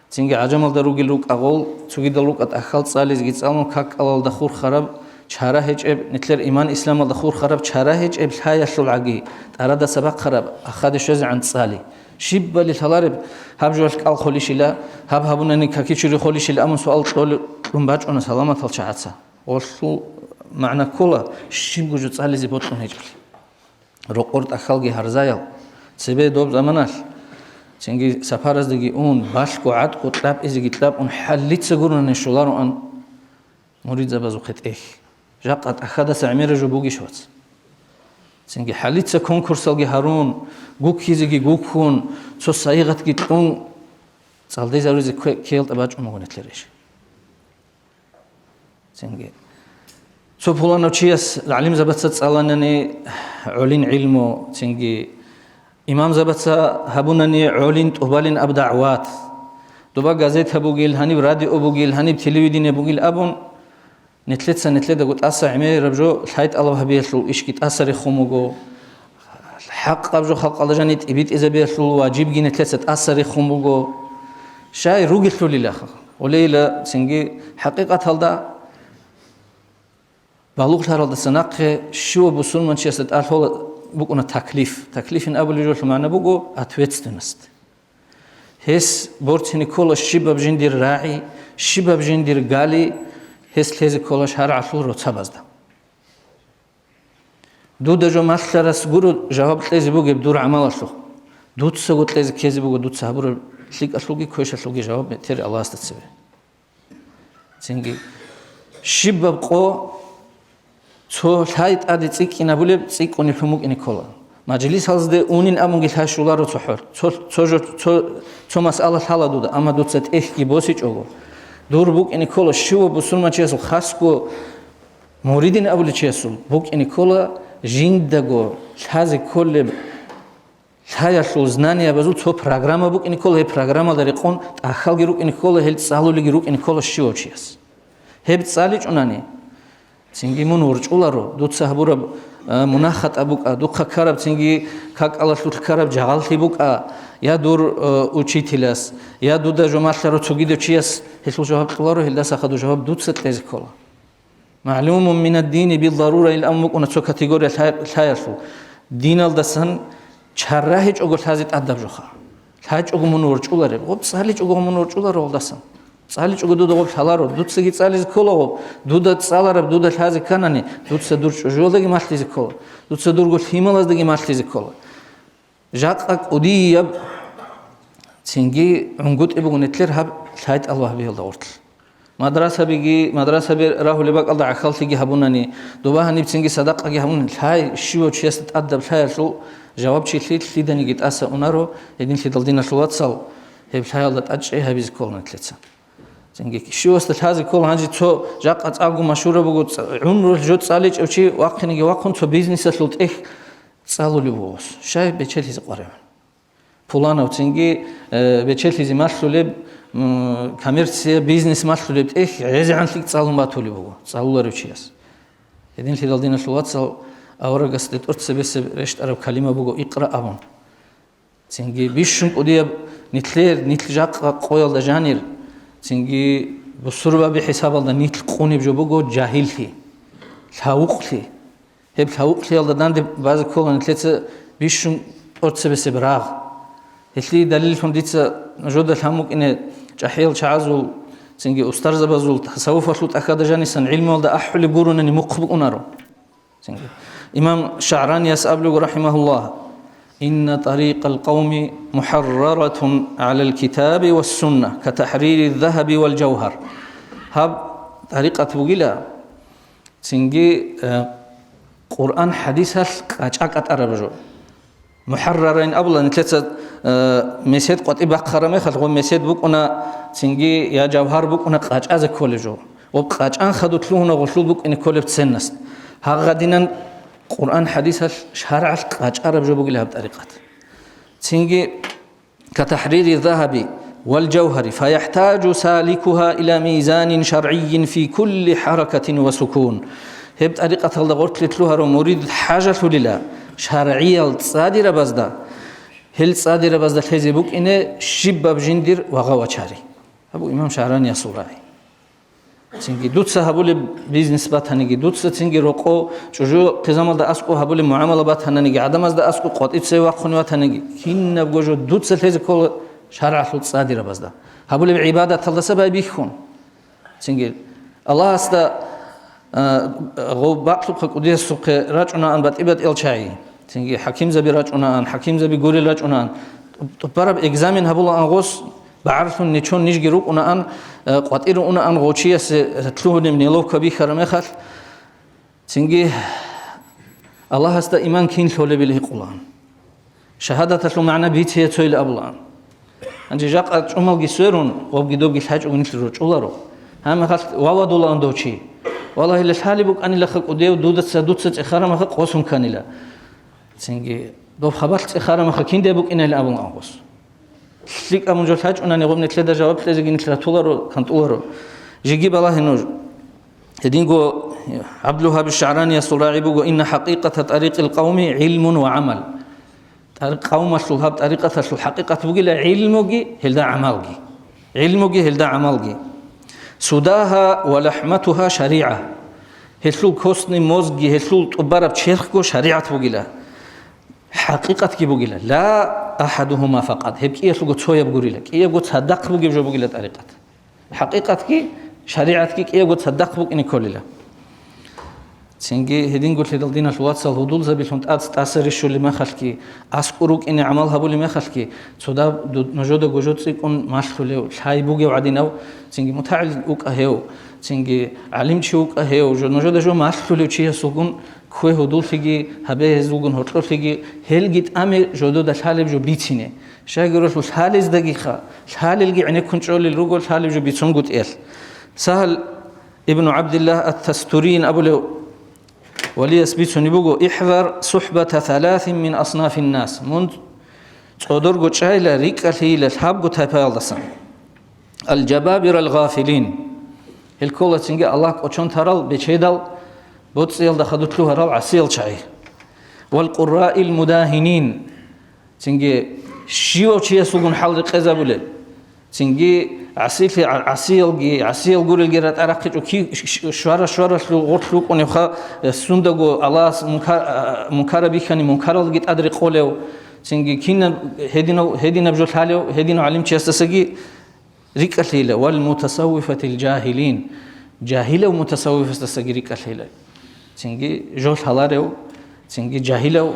цинги аҷамал даруги лук агол цугидалук ат ахал цализги цалон как алал дахур хараб чара хечеб нетлер иман ислам ал дахур хараб чара хечеб хаяшул аги тарада сабақ хараб ахаде шазан цали шиббали талариб хабжуаш кал холишила хабунани какичури холишила амун суал тол лумбач она саламат ал чаатса олсу маъна кола шибгужу цализи ботун хечбли роқорт ахалги харзаял себе доб заманаш цинги сафараздagi он башко атко тлап изиги тлап он халлица гурнане шулару ан муридза базухет эх жақат ахада самира жубуги швац цинги халлица конкурсалги харун гукхизиги гукхун цо сайгатги тун цалдей зарузи келт абач умогонетлереш цинги цо пулано чиас алим забатса цаланани улин илмо цинги имам забатса хабунани улин тубалин абдаъват дуба газет хабугил ханиб радио бугил ханиб телевидение бугил абун нетледа гут аса име рабжо хайт аллах хабиясу ишкит асари хумуго хақ абжо халқ алажанит ибит изабиясу ваджиб ги нетлецат асари хумуго шай ругилу лилах олейла цинги хақиқат халда балуғ таралда санаққе шуа бусулман чиясат алхола букуна таклифин абули жол маъна буго ответственность хес бортини кола шибаб жиндир раи шибаб жиндир гали хес лези кола шар асул роца базда дуда жо масларас гуру жаваб лези буге дур амаласу дутса гут лези кези буго дутса хабур лик асулги кош асулги жаваб тер аллах астацебе цинги шибаб қо цо хайт ади цикина буле цикони фумукини кола маҷлис ҳазде унин амунги ташуларо цохор цо масъала ҳала дуда ама дуцат эхки боси чого дур букини кола шива бусулма чесу хаско муридин абули чесу букини кола жиндаго ҳази колле ҳаяшу знания базу цо программа букини кола ҳе программа дари қон ахалги рукини кола ҳел цалулиги рукини кола шива чес ҳеб цали чунани цинги мун урчуларо дуца хабура мунахат абука духа караб цинги как алашлут караб жагалти бука я дур учителяс я дуда жомашларо цугидо чияс хесл жаваб қиларо хилдаса хаду жаваб дуца тези кола маълумун мин аддини билдарура ил амук уна цо категория ҳаяшу диналдасан чарра ҳеч ого лазит адаб жоха ҳач ого мун урчуларе гоб цалич ого мун урчуларо олдасан цалич ого дуда гоб халаро дуцаги цализ кола гоб дуда цалараб дуда лази канани дуца дур жолдаги машлизи кола дуца дур гол хималаздаги машлизи кола жақак удияб цинги унгут ибугунетлер хаб лайт аллах биелда ортл мадраса би рахулибак алда ахалтиги хабунани дуба ханиб цинги садақаги хабун лай шиво чиястат аддаб лайшу жаваб чи лидани гит аса унаро един лидалдина шулатсал хеб лай алда аче хабиз колнетлеца цинги шиоста лази кол ханжи цо жақа цалгу машура бугу умру жо цалич очи ваққиниги ваққун цо бизнеса лут ех цалули бугус шай бечелизи қарем пуланов цинги бечелизи маслулеб коммерция бизнес маслулеб ех езианлик цалун батули бугу цалулари чияс един лидалдина шулатсал аурагас детортсебесе решт араб калима бугу иқра абун цинги бишшун қудияб нитл жақа қоялда жанир цинги бусурба би хисабалда нитл қуниб жо буго ҷаҳилхи лавуқли ҳеб лавуқли алда данди баъзе кола нитлеца бишшун ортсебесе брағ ҳесли далилшун дица жода ҳамук ине ҷаҳил чаъазул цинги устарзабазул тасаввуфашлут ахада жанисан илми алда аҳули гурунани муқб унаро цинги имам шаърани ясъаблугу раҳимаҳуллоҳ إن طريق القوم محررة على الكتاب والسنة كتحرير الذهب والجوهر هب طريقة بقيلة تنجي قرآن حديثة أجاكت أربجو محررين أبلا نتلت مسيد قد إبقى خرمي خلقوا مسيد بقنا تنجي يا جوهر بقنا أجاز كولجو وبقى أجان خدو تلوهنا غشلو بق إن كولب تسنست هغدينا قرآن حديث شرع قاچارب جو بقولها بطريقة تنجي كتحرير الذهب والجوهر فيحتاج سالكها إلى ميزان شرعي في كل حركة وسكون هي بطريقة الله قلت لتلوها مريد حاجة لله شرعية الصادرة بزدا هل صادرة بزدا تهزي بوك إنه شباب جندر وغوا شاري أبو إمام شعراني يصوري تنجي دوتسا هبول بيزنس بات هنيجي دوتسا تنجي رقو شجو تزامل دا أسكو هبول معاملة بات هنيجي عدم از دا أسكو قط إتسي وقخوني بات هنيجي كين نبغو جو دوتسا تهزي كل شرع حلوت صادرة بزدا هبول بعبادة تلدسا باي بيخون تنجي الله استا غو باقلو قدية سوق راجعنا أن بات إباد إلشاي تنجي حكيم زبي راجعنا أن حكيم زبي غوري راجعنا أن برب إكزامين هبول أنغوس بعرفون نيشون نيش جروك أنا أن قاتير أنا أن غوشية تلوه من يلوه كبي خرمخل تنجي الله است إيمان كين ثول بله قلان شهادة تلو معنا بيتيه تويل أبلان أنت جاك أمال جسورون وبجدوب جلحاج ونيت الرج أولارو هم خل وواد الله أندوشي والله اللي حالي بوك أني لخك وديو دودت إخارة خك قوسم كانيلا تنجي دوب خبرت إخارة خك كين ديبوك إنه لأبلان أقوس ليك أمون جل حاج أنا نقوم نتلدا جواب تلزق نتلا تولارو كنت أولارو جيجي بالله نوج هدينجو عبد الوهاب الشعراني الصراعي بقول إن حقيقة طريق القوم علم وعمل قوم الصلاب طريقة الحقيقة بقول علمجي هلدا عملجي علمجي هلدا عملجي سوداها ولحمتها شريعة هلسول كوسني موزجي هلسول تبارب شرخكو شريعة بقول حقيقة كي بقول لا أحدهما فقط هبكي يسلو تسوي بقولي لك إيه قلت صدق بقول جو بقول طريقة حقيقة كي شريعة كي إيه قلت صدق بقول إني كل له سنجي هدين قلت لدلدينا الواتس الهدول زبي فهمت تأثر الشو اللي ما خلكي أسكروك إني عملها بقول ما خلكي سودا نجود وجود سيكون ماشلو شاي بوجي وعدين أو سنجي متعال أوك أهيو سنجي علم شوك أهيو جو نجود جو ماشلو شيء سوكون خوي هدول فيجي هبه زوجن هتلو فيجي هل جيت أمي جودو ده حالب جو بيتينه شايقولوا شو حالز دقيقة حال الجي عنك كنترول الرجل حالب جو بيتون قط إيل سهل ابن عبد الله التستورين أبو له ولي يثبتني بقول احذر صحبة 3 من أصناف الناس منذ صدر قط شايل ريك الهيل الحب قط هبال دسم الجبابرة الغافلين الكل تنجي الله قطشون ترال بيشيدل بوتسيل دخلت له رال عسيل شاي والقراء المداهنين تنجي شيو شيء سوون حال قزا بوله تنجي عسيل قول الجرات أرقت وكي شوارا لو غرت ونخا سندقو الله منكر بيخاني منكر الجت أدري قوله تنجي كنا هدينا بجول حاله هدينا علم شيء استسقي ريك الهيلة والمتصوفة الجاهلين جاهلة ومتصوفة استسقي ريك الهيلة تنجي جول حلاره تنجي جاهلة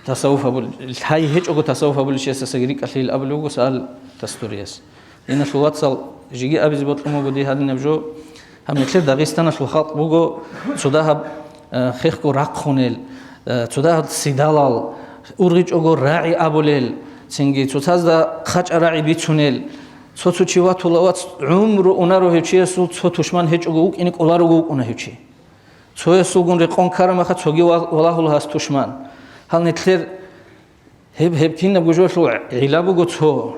تصوف أبو الحي هيج أقول تصوف أبو الشيء استسقي الهيلة أبو لوجو سأل تستوريس إن شلوات صل جيجي أبي زبط لهم وجودي هذا نبجو هم مثل داغستان شلوخات بوجو سودها خيخكو راقخونيل سودها سيدالال أوريج أقول راعي أبوليل تنجي سوتاز دا خج راعي بيتونيل سوتو شيوات ولوات عمر أنارو هيجي سوتوشمان هيج أقول إنك أولارو أقول أنا هيجي سوي سوغون رقون كارم أخذ سوغي والله الله هستوشمان هل نتلر هب كين نبجو شلو علابو قطو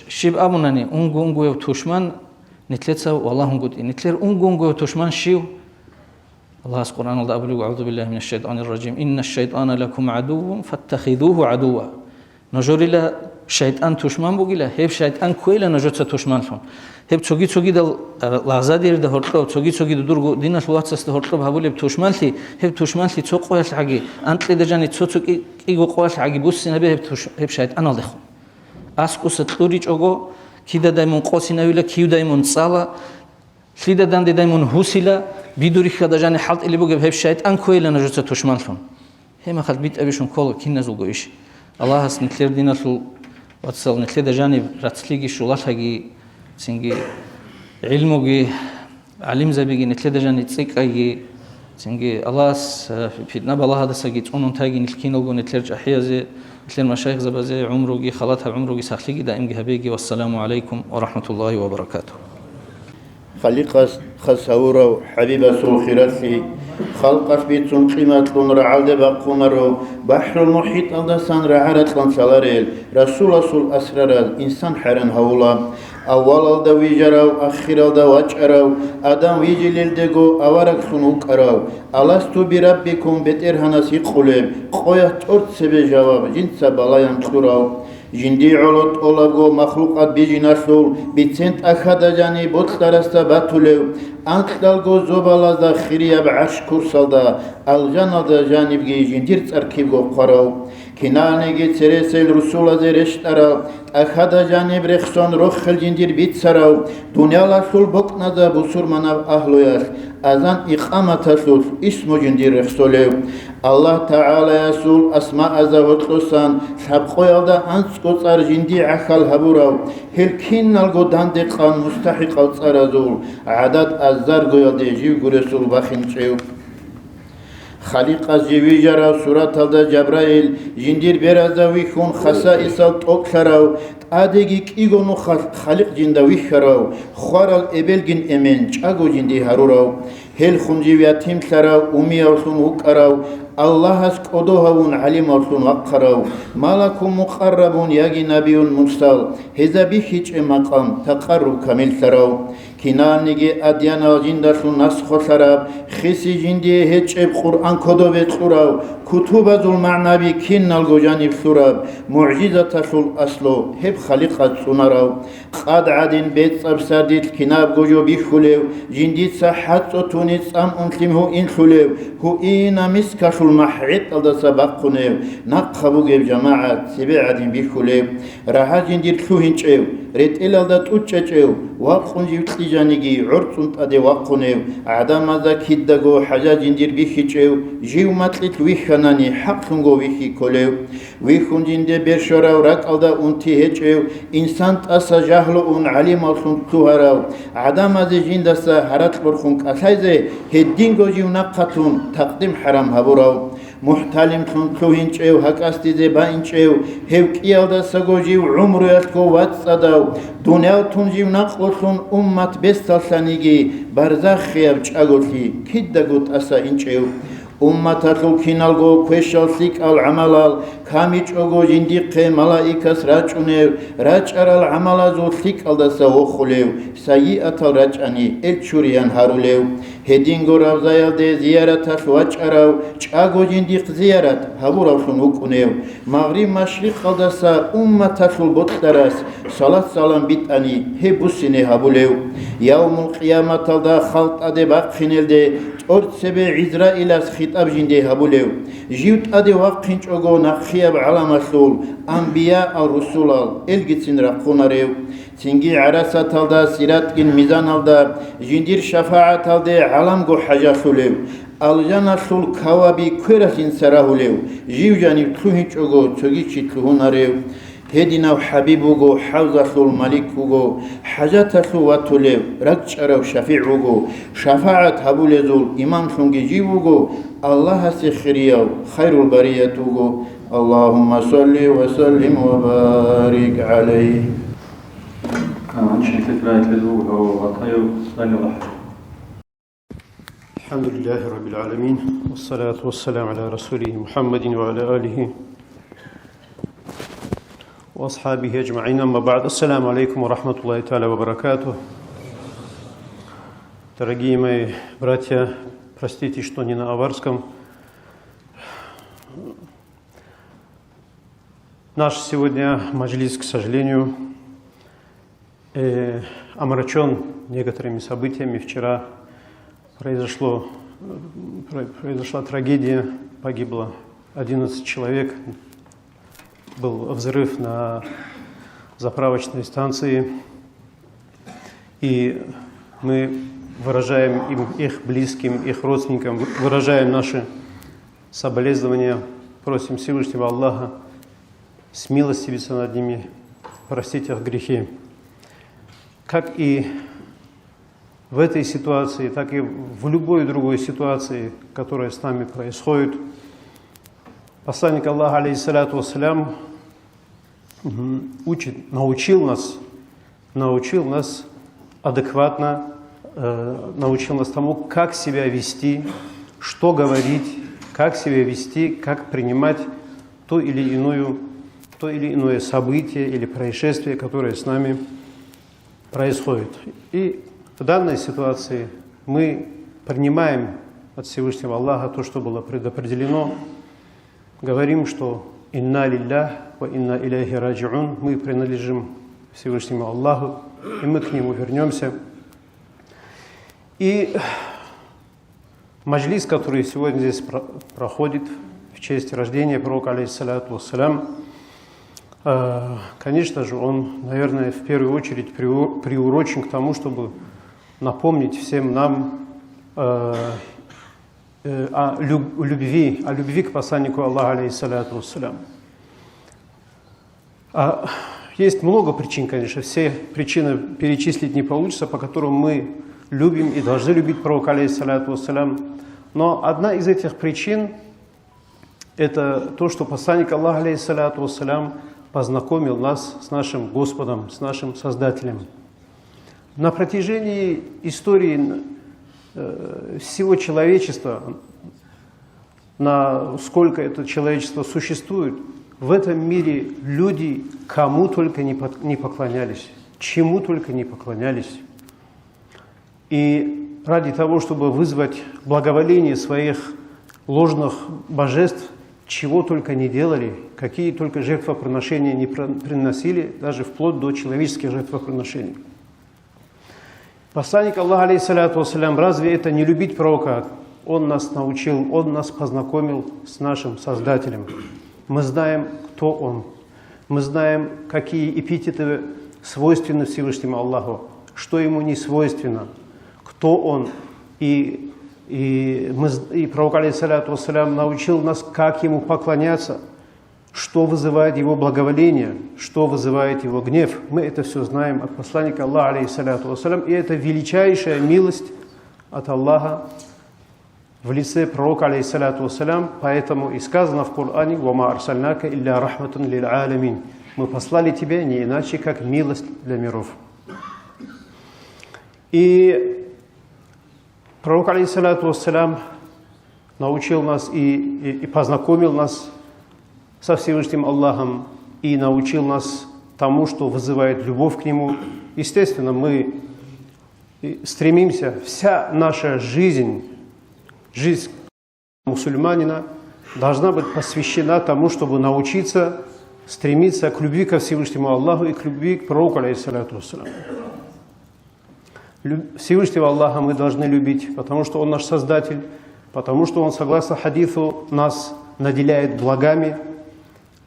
شيب أبوناني أنغو يوتوشمان نتلتسا والله نقول نتلر أنغو يوتوشمان شيو الله سبحانه الله أبلغ أعوذ بالله من الشيطان الرجيم إن الشيطان لكم عدو فاتخذوه عدوا نجور إلى شيطان توشمان بقيله هب شيطان كويله نجوت توشمان فهم هب تسوقي دل لحظة ده هرتلو تسوقي دور دينا الواتس ده هرتلو بهبول توشمان لي هب توشمان لي تسوقه الحاجي أنت لي دجاني تسوقي إيجو قوة الحاجي بوس نبي هب شيطان الله خو أسكو ستوريج أجو كيدا دايمون قاسينا ولا كيو دايمون صالة كيدا دايمون هوسيلا بيدوري خدا جاني حالت اللي بقى بهب شيطان كويله نجوت توشمان فهم هم خد بيت أبيشون كله كين نزول قويش الله هس نتلر دينا شو واتسال نتلر دجاني راتليجي شولات هاجي سنجي علموجي علم زبيجي نتلر دجاني تسيكاجي سنجي الله في نبى الله هذا سجيت أنون تاجي نلكينوجو نتلر جحيازي نتلر مشايخ زبازي عمروجي خلاتها عمروجي سخليجي دائم جهبيجي والسلام عليكم ورحمة الله وبركاته. خليقس خساورو حبيب سول خيراتي خلقس بيتون قيمة لون رعال دبقونرو بحر المحيط ألدسان رعارت لن سالاريل رسول أسرار إنسان حرن هولا أول الدا ويجراو أخير الدا واجراو آدم ويجلل دغو أورك سنوك أراو ألستو بربكم بترهنس يقولب قوية تورت سبي جواب جنسا بلايان تراو جندي علوت أولغو مخلوقات بيجناسول بيتسنت أخدا جاني بوتلارستا باتولو أنقدالغو زوبالازدا خيرياب عرش كورسالدا الجانالدا جانبگي جندير تركيبغو قراو كنانيگي تريسل رسولا زرشتراو أخدا جانب رخصون روخل جندير بيتسراو دنيا لاسول بوكنادا بوسور مناب أهلوياس أذان إقامة سول اسمو جندير رخصوليو الله تعالى يسول أسماء أزاوت خصان سابقو يالدا أنسكو صار جندي عخال هبوراو هلكين نالغو داندقان مستحق الصرازول عدد أزارغو يالدي جيو غرسول باخنچيو خالق جيوي جرا سورة الدا جبرائيل جندير برازاوي خون خصائصال توكراو أديكي كيغونو خالق جنداوي خراو خوارال إبلغين إمن چاغو جندي هاروراو هل خنجيوياتيم سراو أمي أرسون وكراو الله اسكودوهون عليم أرسون وقراو مالكم مقربون ياغي نبي مرسل هذا بيخيج مقام تقرب كامل سراو كنانيجي أديان الجندسون نسخو سراب خيسي جندي هيچ قرآن كدو بتخوراو كتب المعنى كين نالغو جانب سراب معجزة سول أصلو هب خليقة سنراو قاد عدن بيت سبساديت كناب جوجو بيخوليو جندي صحات تونس أم أنسلم هو إن خوليو هو إينا مسكش المحيط ألدا سبقونيو نقبو جيب جماعة سبع عدن بيخوليو راها جندي تلوهنچيو ريت إلالدا توچچيو واقون جيوتلي جانيجي عرصون تادي واقونيو عدم هذا كيدغو حاجة جندير بيخيچيو جيو ماتلت ويخناني حقنغو ويخي كوليو ويخون جندي بيرشوراو راك ألدا أنتي هيچيو إنسان تأسا جهلو أن عليم ألسون توهراو عدم هذا جندسا هرات برخونك أسايزي هدينغو جيو نقاتون تقديم حرام هبوراو محتلم تلوهنچيو هكاستي زي باينچيو هوكي ألدا ساگوجيو عمرو يسكو واتساداو دنيا تنجيو نقلسون أمت بستالسانيجي برزاخ خياب چاگوتي كيدگوت أسا إنچيو أمتاتو كينالغو كوشالسيك العملال كاميچ أغو جنديق ملائكس راچونيو راچار العملازو سيك ألدسا وخوليو سيئة الراچاني الچوريان هاروليو هدينغو رابزايال دي زيارتاش واچاراو چاگو جنديق زيارت هبوراوشون وكونيو مغرب مشرق ألدسا أمتاتو بوتدرس صلاة سلام بيتاني هبوسيني هبوليو يوم القيامة الدا خلط أدي باقخينيل دي أرد سبع إسرائيل خطاب جندي هبوليو جيوت أدي واقخينچ أغو نخياب على مسؤول أنبياء الرسول الجتسين رقوناريو تنجي عراسة تلدا سيرات جن ميزان الدا جندير شفاعة تلدا علم جو حاجة سوليو الجنة سول كوابي كورسين سراهوليو جيو جانب تلوهنچ أغو تغيچي تلوهناريو هدينا وحبيبوغو حوزة سول ملكوغو حاجات سول واتوليو رجعرو شفيعوغو شفاعة هبوليزول إمام شونجي جيوغو الله سخريو خير البريتوغو اللهم صل وسلم وبارك عليه الحمد لله رب العالمين والصلاة والسلام على رسوله محمد وعلى آله وأصحابه أجمعين أما بعد السلام عليكم ورحمة الله تعالى وبركاته. Дорогие мои братья, простите, что не на аварском. Наш сегодня маджлис, к сожалению, омрачен некоторыми событиями. Вчера произошла трагедия, погибло 11 человек. Был взрыв на заправочной станции, и мы выражаем им, их близким, их родственникам, выражаем наши соболезнования, просим Всевышнего Аллаха смилостивиться над ними, простить их грехи. Как и в этой ситуации, так и в любой другой ситуации, которая с нами происходит, посланник Аллаха, алейхиссалату вассалям, научил нас адекватно научил нас тому, как себя вести, что говорить, как себя вести, как принимать то или иное событие или происшествие, которое с нами происходит. И в данной ситуации мы принимаем от Всевышнего Аллаха то, что было предопределено, говорим, что «Инна лиллях ва инна иляйхи раджиун», мы принадлежим Всевышнему Аллаху, и мы к Нему вернемся. И маджлис, который сегодня здесь проходит в честь рождения пророка, алейхиссалату вассалям, конечно же, он, наверное, в первую очередь приурочен к тому, чтобы напомнить всем нам о любви к посланнику Аллаха, алейхиссалату вассалям. Есть много причин, конечно, все причины перечислить не получится, по которым мы любим и должны любить пророка, алейхиссалату вассалям. Но одна из этих причин – это то, что посланник Аллаха, алейхиссалату вассалям, познакомил нас с нашим Господом, с нашим Создателем. На протяжении истории всего человечества, насколько это человечество существует, в этом мире люди кому только не поклонялись, чему только не поклонялись. И ради того, чтобы вызвать благоволение своих ложных божеств, чего только не делали, какие только жертвоприношения не приносили, даже вплоть до человеческих жертвоприношений. Посланник Аллаха, алейхиссалату вассалям, разве это не любить пророка? Он нас научил, он нас познакомил с нашим Создателем. Мы знаем, кто он. Мы знаем, какие эпитеты свойственны Всевышнему Аллаху, что ему не свойственно, кто он. И пророк, алейхиссалату вассалям, научил нас, как ему поклоняться, что вызывает его благоволение, что вызывает его гнев. Мы это все знаем от посланника Аллаха, алейхиссалату вассалям, и это величайшая милость от Аллаха в лице пророка, алейхиссалату вассалям. Поэтому и сказано в Коране: «Вама арсальнака илля рахматан лил алямин». Мы послали тебя не иначе, как милость для миров. И пророк, алейхиссалату вассалям, научил нас и познакомил нас со Всевышним Аллахом, и научил нас тому, что вызывает любовь к Нему. Естественно, мы стремимся, вся наша жизнь мусульманина должна быть посвящена тому, чтобы научиться стремиться к любви ко Всевышнему Аллаху и к любви к пророку, алейхиссалату вассалям. Всевышнего Аллаха мы должны любить, потому что Он наш Создатель, потому что Он, согласно хадису, нас наделяет благами.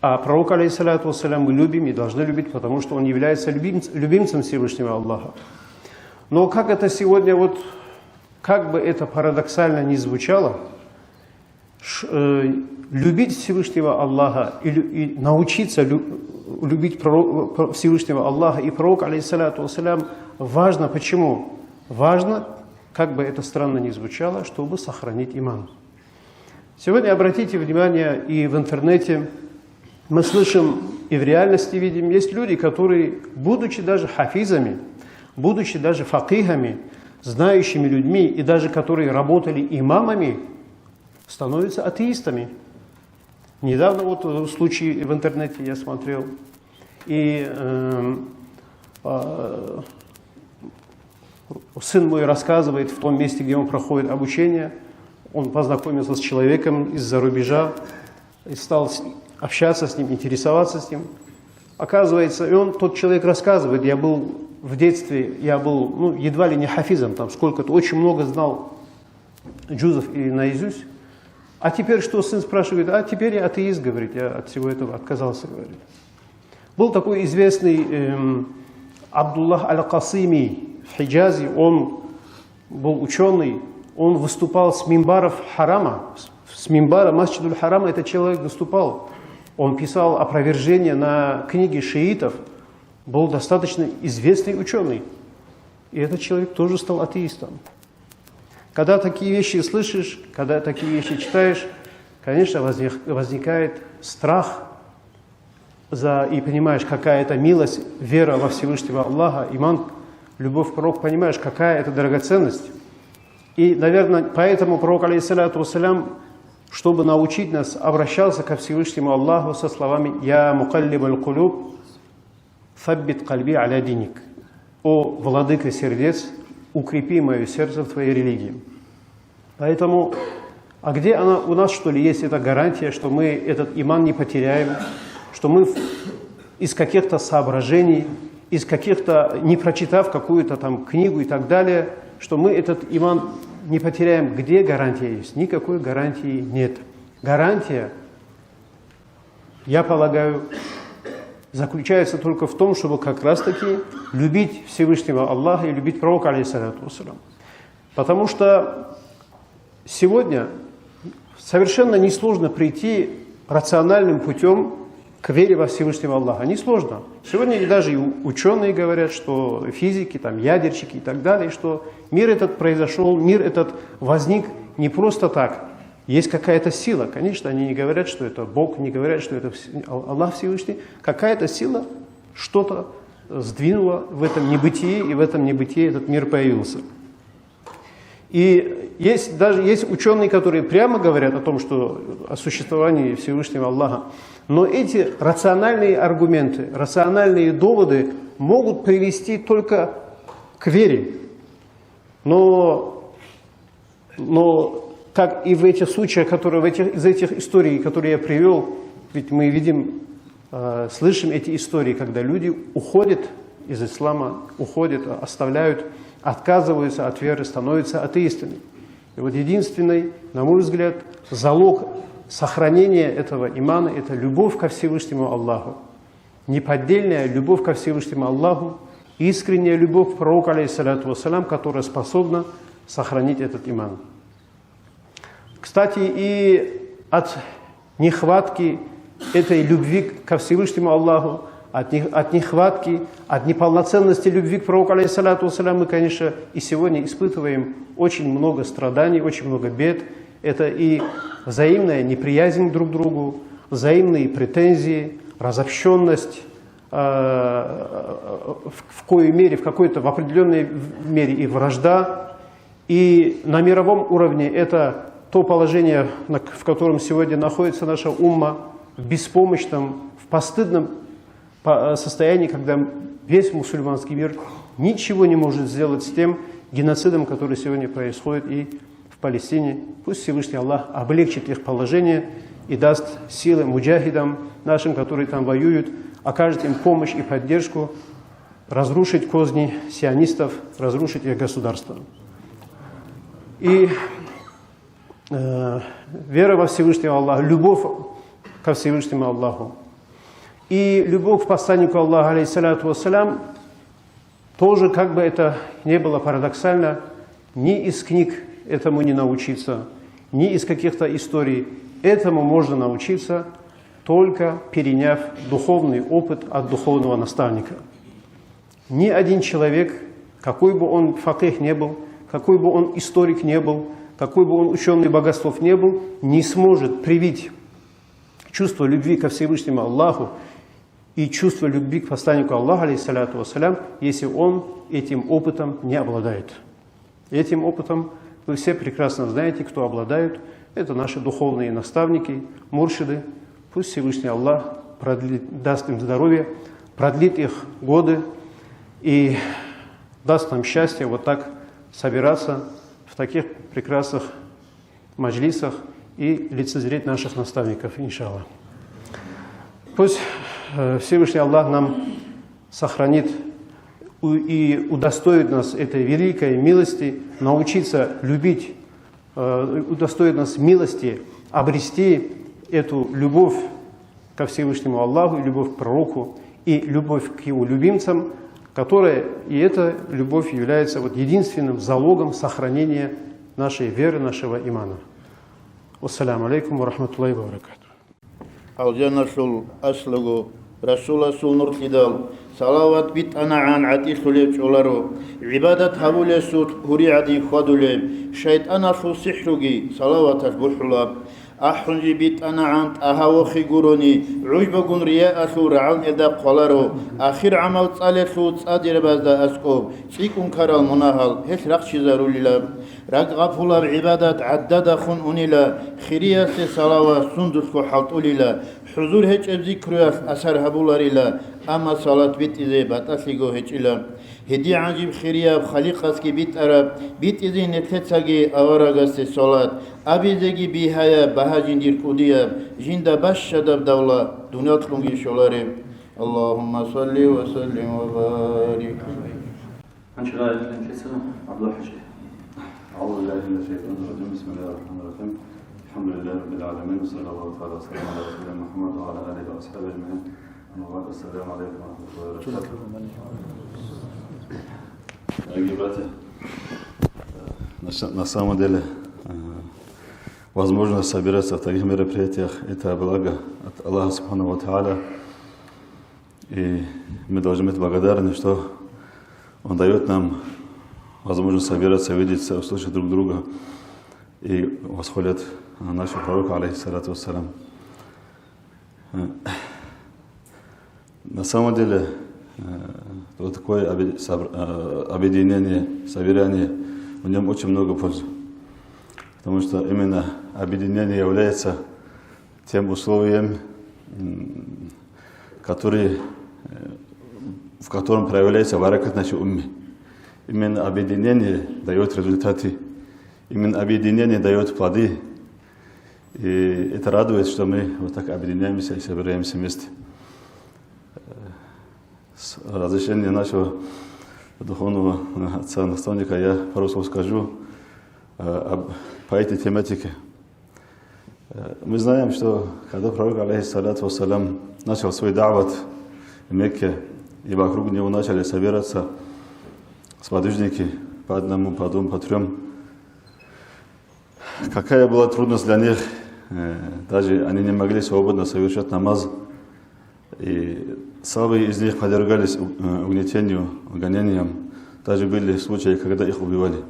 А пророка, алейхиссалату вассалям, мы любим и должны любить, потому что он является любимцем Всевышнего Аллаха. Но как это сегодня, как бы это парадоксально ни звучало, любить Всевышнего Аллаха и научиться любить Всевышнего Аллаха и пророка, алейхиссалату вассалям, важно. Почему? Важно, как бы это странно ни звучало, чтобы сохранить иман. Сегодня обратите внимание, и в интернете мы слышим, и в реальности видим, есть люди, которые, будучи даже хафизами, будучи даже факихами, знающими людьми, и даже которые работали имамами, становятся атеистами. Недавно случай в интернете я смотрел, и сын мой рассказывает в том месте, где он проходит обучение, он познакомился с человеком из-за рубежа и стал общаться с ним, интересоваться с ним. Оказывается, тот человек рассказывает: я был в детстве, едва ли не хафизом, там сколько-то, очень много знал джузов и наизусть. А теперь что, сын спрашивает? А теперь я атеист, говорит, я от всего этого отказался, говорит. Был такой известный Абдуллах аль-Касими в Хиджазе, он был ученый, он выступал с мимбаров харама, с мимбара Масджидуль Харама этот человек выступал. Он писал опровержение на книги шиитов, был достаточно известный ученый. И этот человек тоже стал атеистом. Когда такие вещи слышишь, когда такие вещи читаешь, конечно, возникает страх и понимаешь, какая это милость, вера во Всевышнего Аллаха, иман любовь к пророку, понимаешь, какая это драгоценность. И, наверное, поэтому пророк, алейхиссалату вассалям, чтобы научить нас, обращался ко Всевышнему Аллаху со словами «Я мукаллиб аль-кулюб, фаббит кальби аля диник». «О, владыка сердец, укрепи мое сердце в твоей религии». Поэтому, а где она, у нас, что ли, есть эта гарантия, что мы этот иман не потеряем, что мы из каких-то соображений, из каких-то, не прочитав какую-то там книгу и так далее, что мы этот иман не потеряем? Где гарантия есть? Никакой гарантии нет. Гарантия, я полагаю, заключается только в том, чтобы как раз-таки любить Всевышнего Аллаха и любить пророка, алейхиссалату вассалям. Потому что сегодня совершенно несложно прийти рациональным путем к вере во Всевышнего Аллаха. Несложно. Сегодня даже и ученые говорят, что физики, там, ядерщики и так далее, что мир этот произошел, мир этот возник не просто так. Есть какая-то сила. Конечно, они не говорят, что это Бог, не говорят, что это Аллах Всевышний. Какая-то сила что-то сдвинула в этом небытии, и в этом небытии этот мир появился. И есть ученые, которые прямо говорят о том, что о существовании Всевышнего Аллаха. Но эти рациональные аргументы, рациональные доводы могут привести только к вере. Но как и в этих случаях, из этих историй, которые я привел, ведь мы видим, слышим эти истории, когда люди уходят из ислама, уходят, оставляют, отказываются от веры, становятся атеистами. И вот единственный, на мой взгляд, залог сохранения этого имана – это любовь ко Всевышнему Аллаху. Неподдельная любовь ко Всевышнему Аллаху, искренняя любовь к пророку, алейхиссалату вассалям, которая способна сохранить этот иман. Кстати, и от нехватки этой любви ко Всевышнему Аллаху, от нехватки, от неполноценности любви к пророку, алейхиссалату вассалям, мы, конечно, и сегодня испытываем очень много страданий, очень много бед. Это и взаимная неприязнь друг к другу, взаимные претензии, разобщенность, в определенной мере и вражда. И на мировом уровне это то положение, в котором сегодня находится наша умма, в беспомощном, в постыдном состоянии, когда весь мусульманский мир ничего не может сделать с тем геноцидом, который сегодня происходит и в Палестине. Пусть Всевышний Аллах облегчит их положение и даст силы муджахидам нашим, которые там воюют, окажет им помощь и поддержку, разрушить козни сионистов, разрушить их государство. И вера во Всевышнего Аллаха, любовь ко Всевышнему Аллаху и любовь к посланнику Аллаха, алейхиссалату вассалям, тоже, как бы это ни было парадоксально, ни из книг этому не научиться, ни из каких-то историй. Этому можно научиться, только переняв духовный опыт от духовного наставника. Ни один человек, какой бы он факих не был, какой бы он историк не был, какой бы он ученый богослов не был, не сможет привить чувство любви ко Всевышнему Аллаху и чувство любви к посланнику Аллаха, алейхиссалату вассалям, если он этим опытом не обладает. Этим опытом вы все прекрасно знаете, кто обладают. Это наши духовные наставники, муршиды. Пусть Всевышний Аллах даст им здоровье, продлит их годы и даст нам счастье вот так собираться в таких прекрасных маджлисах и лицезреть наших наставников, иншаллах. Пусть Всевышний Аллах нам сохранит и удостоит нас этой великой милости, научиться любить, удостоит нас милости, обрести эту любовь ко Всевышнему Аллаху, любовь к пророку и любовь к его любимцам, которая, и эта любовь является вот единственным залогом сохранения нашей веры, нашего имана. Ассаламу алейкум ва рахматуллахи ва баракатуху. Алджанашул аслугу Расула сулнур кидал салават бит анаан атихулев чоларо ибадат хавулесут хуриади хадулев шайтанашу сихруги салаваташ бухулаб ахунжи битанаан ахаво хигурони уйбагун рияасу раал эда қоларо ахир амал цалесу цадирбазда аскоб цикун карал мунахал хес рахчизарулила раг ғафулар ибадат аддада хун унила хириясе салава сундуску халтулила حضور هيك ذكريات أثر هبولاريلا أما صلاة بيت إذا بتأسيجو هيكلا هدي عجيب خيريا بخليقة كي بيت أرب بيت إذا نتلتساجي أورجاس الصلاة أبي زجي بهايا بهاجين دير كوديا جندا باش شدب دولة دنيا تلونجي شولاري اللهم صل وسلم وبارك. أنشغال الانكسار عبد الله حجي. أعوذ بالله من الشيطان الرجيم بسم الله الرحمن الرحيم الحمد لله رب العالمين وصلى الله تعالى وسلم على رسولنا محمد وعلى آله وأصحابه أجمعين أما بعد السلام عليكم ورحمة الله وبركاته. Дорогие братья, на самом деле возможность собираться в таких мероприятиях – это благо от Аллаха Субхану ва Тааля, и мы должны быть благодарны, что Он дает нам возможность собираться, видеться, услышать друг друга и восхвалять нашего пророка, алейхиссалату вассалям. На самом деле, вот такое объединение, собирание, в нем очень много пользы. Потому что именно объединение является тем условием, в котором проявляется баракат нашей умми. Именно объединение дает результаты, именно объединение дает плоды. И это радует, что мы вот так объединяемся и собираемся вместе. С разрешения нашего духовного отца-наставника я пару слов скажу по этой тематике. Мы знаем, что когда пророк, алейхиссалату вассалям, начал свой дават в Мекке, и вокруг него начали собираться сподвижники по одному, по двум, по трем, какая была трудность для них. Даже они не могли свободно совершать намаз. И слабые из них подвергались угнетению, гонениям. Даже были случаи, когда их убивали.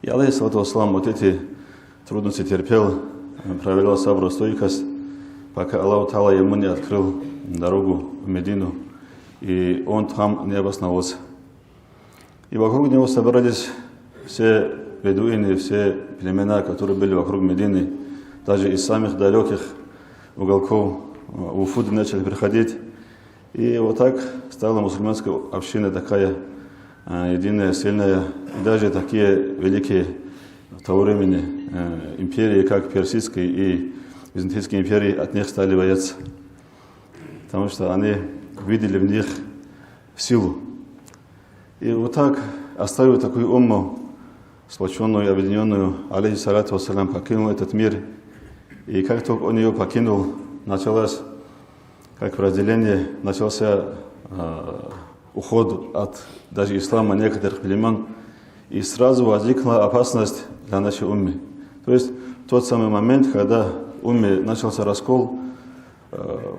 И алейхиссалату вассалам вот эти трудности терпел, проявлял сабру, стойкость, пока Аллах Та'ала ему не открыл дорогу в Медину, и он там не обосновался. И вокруг него собрались все бедуины, все племена, которые были вокруг Медины, даже из самых далеких уголков Уфуды начали приходить. И вот так стала мусульманская община такая единая, сильная. И даже такие великие в то времени империи, как Персидские и Византийские империи, от них стали бояться. Потому что они видели в них силу. И вот так, оставив такую умму, сплоченную и объединенную, алейхиссалату вассалям покинул этот мир. И как только он ее покинул, началось как разделение, начался уход от даже ислама некоторых племен, и сразу возникла опасность для нашей уммы. То есть тот самый момент, когда в умме начался раскол,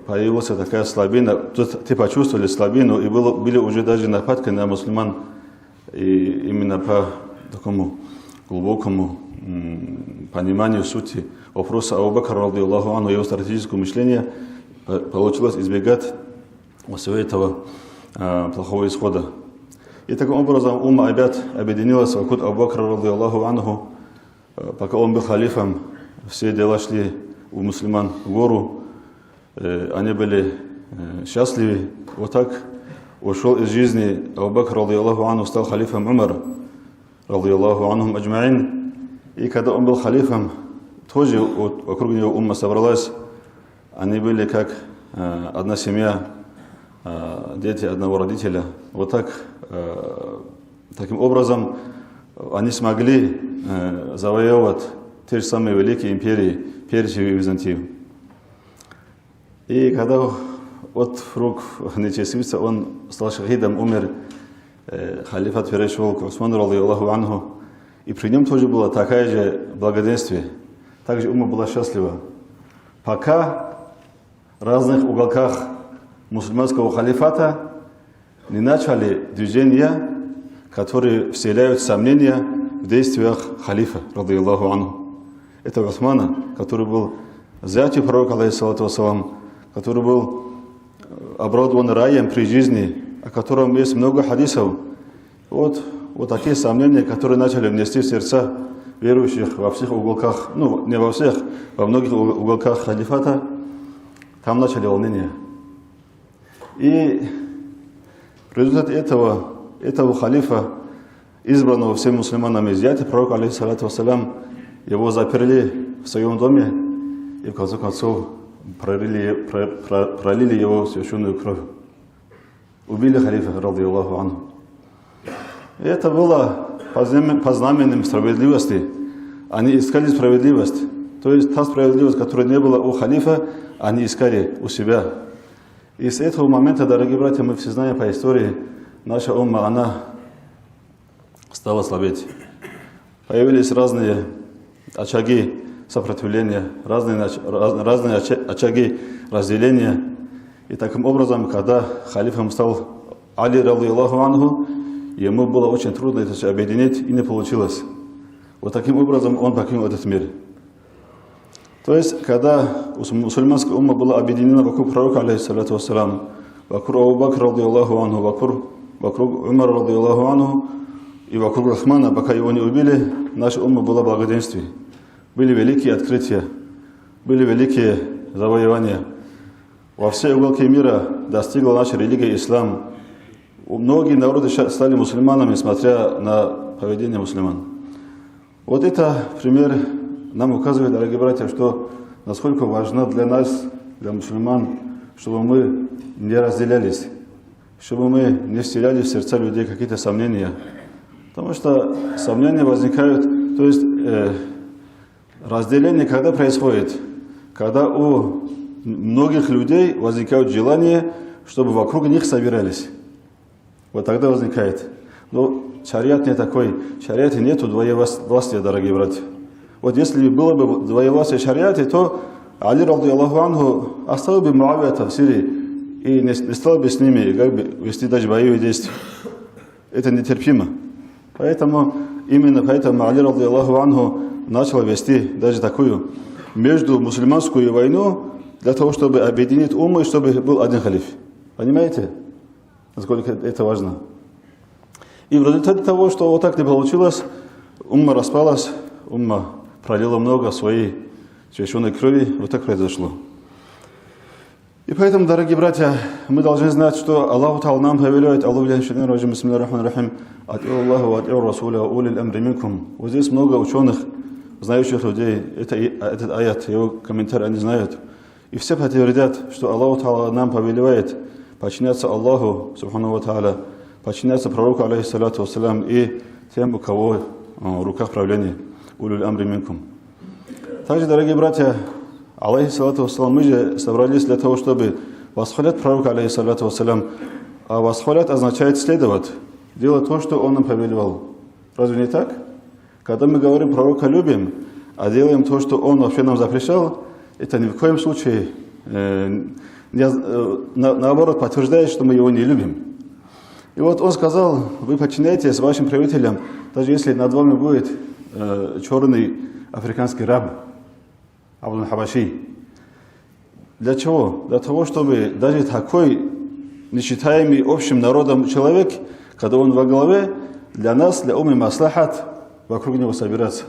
появилась такая слабина, ты почувствовали слабину, и были уже даже нападки на мусульман, и именно по такому глубокому пониманию сути вопроса Абу Бакра, радийаллаху анху, его стратегического мышления, получилось избегать всего этого плохого исхода. И таким образом умма опять объединилась вокруг Абу Бакра, радийаллаху анху. Пока он был халифом, все дела шли у мусульман в гору, они были счастливы. Вот так ушел из жизни Абу Бакр, радийаллаху анху, стал халифом Умар, радийаллаху анхум аджмаин. И когда он был халифом, тоже вокруг него умма собралась. Они были как одна семья, дети одного родителя. Вот так, таким образом, они смогли завоевывать те же самые великие империи, Персию и Византию. И когда от рук нечестивца он стал шахидом, умер, халифат перешел к Усману, радийаллаху анху, и при нем тоже было такое же благоденствие. Также умма была счастлива. Пока в разных уголках мусульманского халифата не начали движения, которые вселяют сомнения в действиях халифа, радийаллаху анху. это Усмана, который был зятем пророка, алейхиссалату вассалам, который был обрадован раем при жизни, о котором есть много хадисов. Вот такие сомнения, которые начали внести в сердца верующих во всех уголках, ну не во всех, во многих уголках халифата, там начали волнения. И в результате этого халифа, избранного всеми мусульманами зятя пророка, алейхиссалату вассалам, его заперли в своем доме и в конце концов пролили его священную кровь. Убили халифа, радиаллаху анху. И это было по знаменем справедливости. Они искали справедливость. То есть та справедливость, которая не была у халифа, они искали у себя. И с этого момента, дорогие братья, мы все знаем по истории, наша умма, она стала слабеть. Появились разные очаги сопротивления, разные очаги разделения. И таким образом, когда халифом стал Али, радиаллаху анху, ему было очень трудно это все объединить, и не получилось. Вот таким образом он покинул этот мир. То есть, когда мусульманская умма была объединена вокруг пророка, алейхиссалату вассалам, вокруг Абу Бакра, радиаллаху анху, вокруг Умара, радиаллаху анху, и вокруг Усмана, пока его не убили, наша умма была в благоденствии. Были великие открытия, были великие завоевания. Во все уголки мира достигла наша религия ислам. Многие народы стали мусульманами, смотря на поведение мусульман. Вот это пример нам указывает, дорогие братья, что насколько важно для нас, для мусульман, чтобы мы не разделялись, чтобы мы не вселяли в сердца людей какие-то сомнения. Потому что сомнения возникают, то есть разделение когда происходит? Когда у многих людей возникает желание, чтобы вокруг них собирались. Вот тогда возникает. Но шариат не такой. В шариате нету двоевластия, дорогие братья. Вот если было бы двоевластие в шариате, то Али, радиаллаху анху, оставил бы Муавията в Сирии и не стал бы с ними как бы вести даже боевые действия. Это нетерпимо. Именно поэтому Али, радиаллаху анху, начал вести даже такую между мусульманскую войну для того, чтобы объединить умму и чтобы был один халиф. Понимаете, насколько это важно? И в результате того, что вот так не получилось, умма распалась, умма пролила много своей священной крови, вот так произошло. И поэтому, дорогие братья, мы должны знать, что Аллах Та'ала нам повелевает, Аллаху рахим, бисмиллахи рахмани рахим, атиу Аллаху ва атиу Расуля улил амри минкум. Вот здесь много ученых, знающих людей, этот аят, его комментарий они знают. И все подтвердят, что Аллах Та'ала нам повелевает подчиняться Аллаху, субхану ва та'аля, подчиняться пророку, алейхиссалату вассалям, и тем, у кого в руках правления, улил амри минкум. Также, дорогие братья, алейхиссалату вассалам, мы же собрались для того, чтобы восхвалять пророка, алейхиссалату вассалям. А восхвалять означает следовать, делать то, что он нам повелевал. Разве не так? Когда мы говорим пророка любим, а делаем то, что он вообще нам запрещал, это ни в коем случае наоборот подтверждает, что мы его не любим. И вот он сказал, вы подчиняйтесь вашим правителям, даже если над вами будет черный африканский раб, Абдул Хабаши. Для чего? Для того, чтобы даже такой несчитаемый общим народом человек, когда он во главе, для нас, для умми маслахат, вокруг него собираться.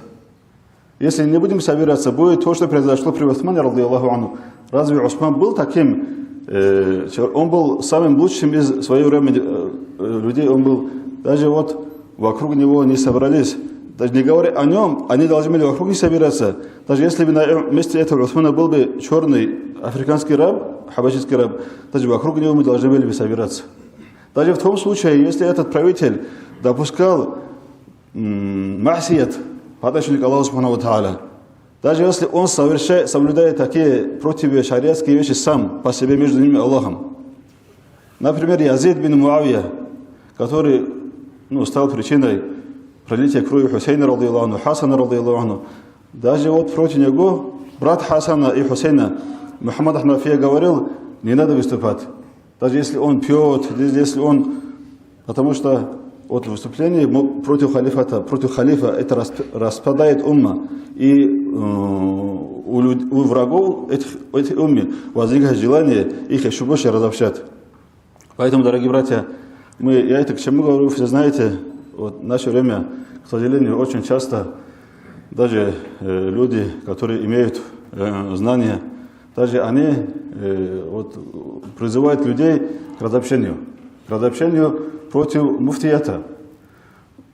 Если не будем собираться, будет то, что произошло при Усмане, радиаллаху анху. Разве Усман был таким? Он был самым лучшим из своего времени людей. Он был, даже вот вокруг него не собрались. Даже не говоря о нем, они должны были вокруг не собираться. Даже если бы на месте этого Усмана был бы черный африканский раб, хабашистский раб, даже вокруг него мы должны были бы собираться. Даже в том случае, если этот правитель допускал масият по отношению к Аллаху субхану ва та'аля, даже если он соблюдает такие противошариатские вещи сам по себе между ними и Аллахом. Например, Язид бин Муавия, который стал причиной пролития крови Хусейна, радиаллаху анху, Хасана, радиаллаху анху. Даже вот против него брат Хасана и Хусейна, Мухаммад Ахнафия, говорил, не надо выступать. Даже если он пьет, если он... Потому что от выступлений против халифа, это распадает умма. И у врагов этой уммы возникает желание их еще больше разобщать. Поэтому, дорогие братья, я это к чему говорю, все знаете, вот в наше время, к сожалению, очень часто даже люди, которые имеют знания, даже они призывают людей к разобщению против муфтията.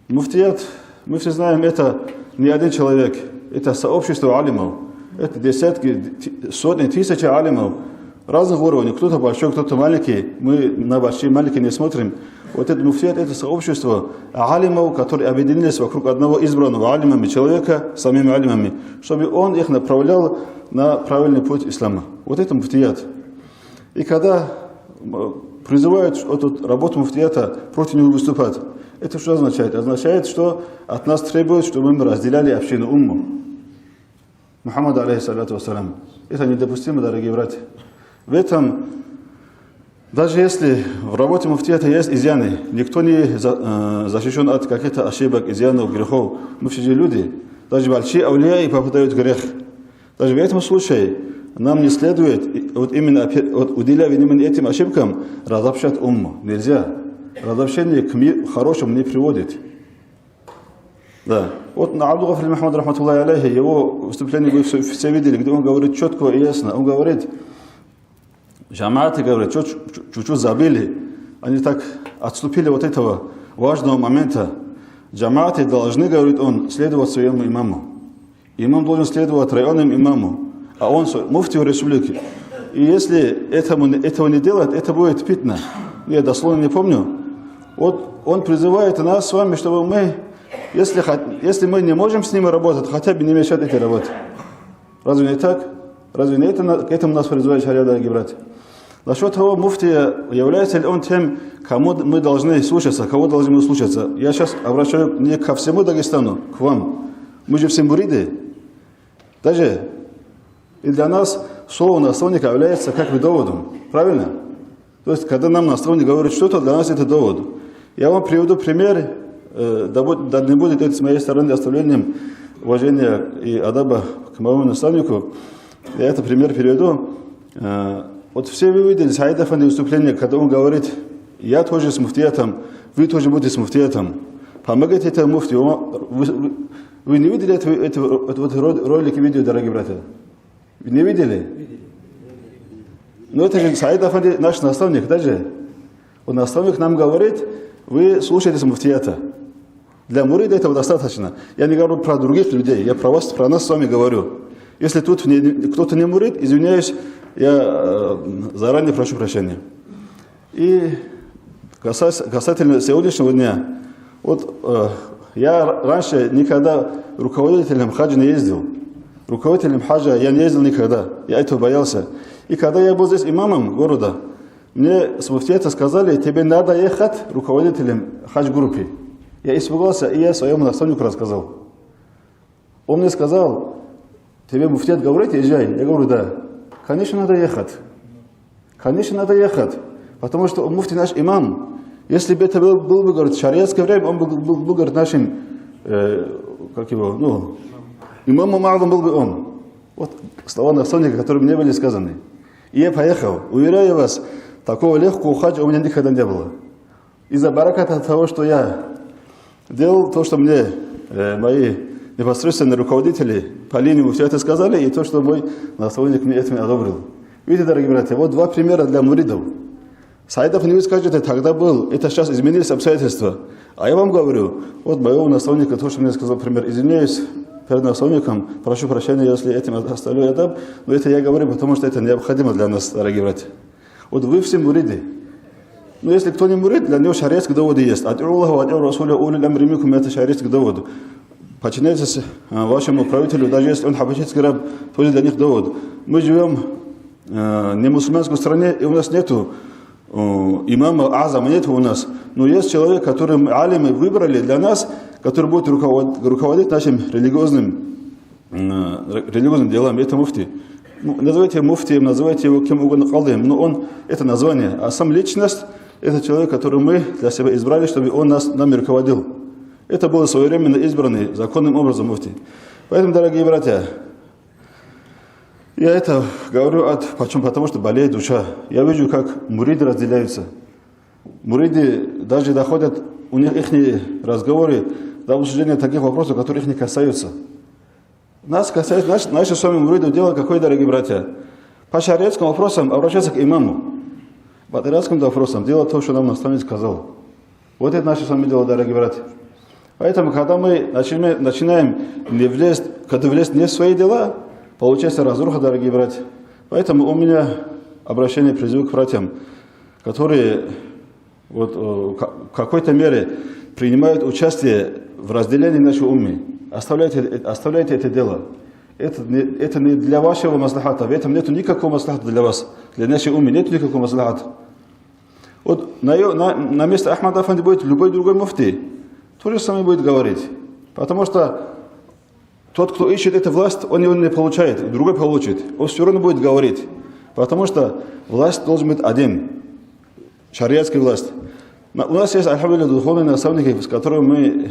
Муфтият, мы все знаем, это не один человек, это сообщество алимов, это десятки, сотни, тысячи алимов разных уровней, кто-то большой, кто-то маленький, мы на большие маленькие не смотрим. Вот это муфтият, это сообщество алимов, которые объединились вокруг одного избранного алимами человека, самими алимами, чтобы он их направлял на правильный путь ислама. Вот это муфтият. И когда призывают работу муфтията против него выступать, это что означает? Означает, что от нас требуют, чтобы мы разделяли общину умму. Мухаммад, алейхиссалату вассалям. Это недопустимо, дорогие братья. В этом, даже если в работе муфтията есть изъяны, никто не защищен от каких-то ошибок, изъянов, грехов. Мы все же люди. Даже большие аулия и попадают в грех. Даже в этом случае нам не следует, именно уделяя внимание этим ошибкам, разобщать умму. Нельзя. Разобщение к хорошему не приводит. Да. Вот на Абдул-Гафар Мухаммад, рахматуллахи алейхи, его выступление вы все видели, где он говорит четко и ясно. Он говорит, джамааты, говорит, чуть-чуть забыли, они так отступили от этого важного момента. Джамааты должны, говорит он, следовать своему имаму. Имам должен следовать районному имаму, а он муфтию республики. И если этого не делать, это будет фитна. Я дословно не помню. Вот он призывает нас с вами, чтобы мы, если мы не можем с ними работать, хотя бы не мешать этой работе. Разве не так? Разве не это, к этому нас призывает шариат, дорогие братья? Насчет того, муфтия, является ли он тем, кому мы должны слушаться, кого должны мы слушаться? Я сейчас обращаюсь не ко всему Дагестану, к вам. Мы же все муриды. Даже и для нас слово наставника является как бы доводом. Правильно? То есть, когда нам наставник говорит что-то, для нас это довод. Я вам приведу пример, да не будет это с моей стороны оставлением уважения и адаба к моему наставнику. Я этот пример приведу. Вот все вы видели Саид Афанди выступление, когда он говорит, я тоже с муфтиятом, вы тоже будете с муфтиятом. Помогайте этому муфтию. Вы не видели эти ролики, видео, дорогие братья? Вы не видели? Но это же Саид Афанди, наш наставник, даже. Он наставник нам говорит, вы слушаетесь муфтията. Для мурида этого достаточно. Я не говорю про других людей, я про вас, про нас с вами говорю. Если тут кто-то не мурид, извиняюсь, я заранее прошу прощения. И касательно сегодняшнего дня, вот я раньше никогда руководителем хаджа не ездил. Руководителем хаджа я не ездил никогда, я этого боялся. И когда я был здесь имамом города, мне с муфтията сказали, тебе надо ехать руководителем хадж-группы. Я испугался, и я своему наставнику рассказал. Он мне сказал, тебе муфтият говорит, езжай. Я говорю, да. Конечно, надо ехать. Конечно, надо ехать. Потому что муфти наш имам. Если бы это был бы, говорит, шариатское время, он был говорит, нашим, имамом А'зам был бы он. Вот слова наставника, которые мне были сказаны. И я поехал. Уверяю вас, такого легкого хаджа у меня никогда не было. Из-за бараката того, что я делал, то, что мне мои непосредственные руководители по линии муфтията сказали, и то, что мой наставник мне этим одобрил. Видите, дорогие братья, вот два примера для муридов. Саидов не вы скажете, тогда был, это сейчас изменились обстоятельства. А я вам говорю, вот моего наставника, то, что мне сказал, пример, извиняюсь перед наставником, прошу прощения, если этим оставлю адаб, но это я говорю, потому что это необходимо для нас, дорогие братья. Вот вы все муриды. Но если кто не мурид, для него шариатские доводы есть. Ат Аллаху, ат Расуля, ули амримикум, это шариатский довод. Подчиняйтесь вашему правителю, даже если он хабашитский раб, тоже для них довод. Мы живем не в мусульманской стране, и у нас нету имама А'зама, нет у нас. Но есть человек, который алимы выбрали для нас, который будет руководить нашим религиозным делом. Это муфти. Называйте муфтием, называйте его кем угодно, калдием, но он, это название. А сам личность, Это человек, который мы для себя избрали, чтобы он нами руководил. Это был своевременно избранный законным образом муфти. Поэтому, дорогие братья, я это говорю почему? Потому что болеет душа. Я вижу, как муриды разделяются. Муриды даже доходят, у них их разговоры до обсуждения таких вопросов, которые их не касаются. Нас касается, наши с вами муриды дело какое, дорогие братья? По шариатским вопросам обращаться к имаму. По шариатским вопросам делать то, что нам наставник сказал. Вот это наше с вами дело, дорогие братья. Поэтому, когда мы начинаем когда влезть не в свои дела, получается разруха, дорогие братья. Поэтому у меня обращение, призыв к братьям, которые вот, в какой-то мере принимают участие в разделении нашей уммы. Оставляйте это дело. Это не для вашего маслахата. В этом нет никакого маслахата для вас. Для нашей уммы нет никакого маслахата. Вот на месте Ахмада Афанди будет любой другой муфти. То же самое будет говорить. Потому что тот, кто ищет эту власть, он его не получает, другой получит. Он все равно будет говорить. Потому что власть должен быть один. Шариатская власть. У нас есть, альхамдулилля, духовные наставники, с которыми мы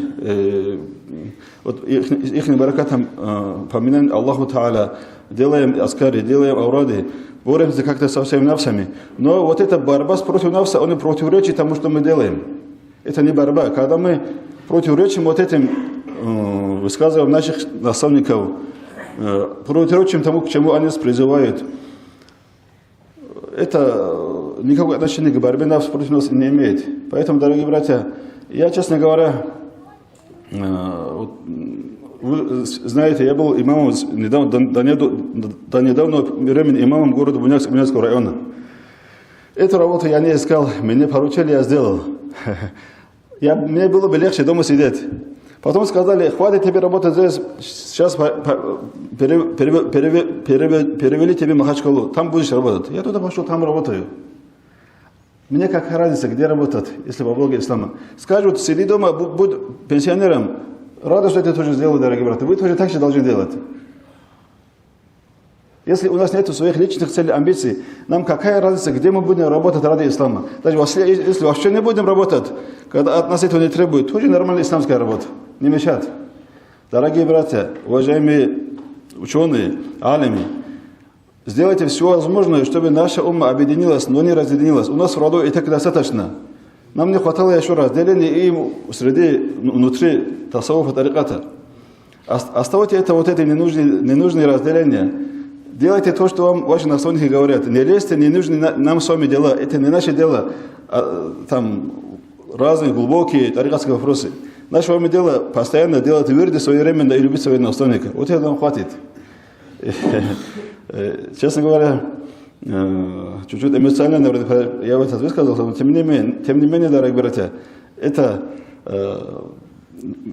вот их баракатом поминаем Аллаху Та'аля, делаем аскари, делаем аурады, боремся как-то со всеми навсами. Но вот эта борьба против навса, он противоречит тому, что мы делаем. Это не борьба. Когда мы противоречим вот этим высказываниям наших наставников, противоречим тому, к чему они нас призывают, это никакого отношения к борьбе нас против нас не имеет. Поэтому, дорогие братья, я, честно говоря, вы знаете, я был имамом до недавнего времени имамом города Буняцкого района. Эту работу я не искал, мне поручили, я сделал. Мне было бы легче дома сидеть. Потом сказали, хватит тебе работать здесь, сейчас перевели тебе в Махачкалу, там будешь работать. Я туда пошел, там работаю. Мне какая разница, где работать, если во благо ислама. Скажут, сиди дома, будь пенсионером, рада, что ты тоже сделал, дорогие братья. Вы тоже так же должны делать. Если у нас нет своих личных целей, амбиций, нам какая разница, где мы будем работать ради ислама. Даже если вообще не будем работать, когда от нас этого не требует, тоже нормальная исламская работа. Не мешает. Дорогие братья, уважаемые ученые, алими, сделайте все возможное, чтобы наша умма объединилась, но не разъединилась. У нас в роду и так достаточно. Нам не хватало еще разделения и внутри тасаввуфа тариката. Оставьте эти ненужные разделения. Делайте то, что вам ваши наставники говорят. Не лезьте, не нужны нам с вами дела. Это не наши дела. Там разные глубокие тарикатские вопросы. Наше вами дело постоянно делать вирды своевременно и любить своего наставника. Вот это нам хватит. Честно говоря, чуть-чуть эмоционально я в это высказался, но тем не менее, дорогие братья, это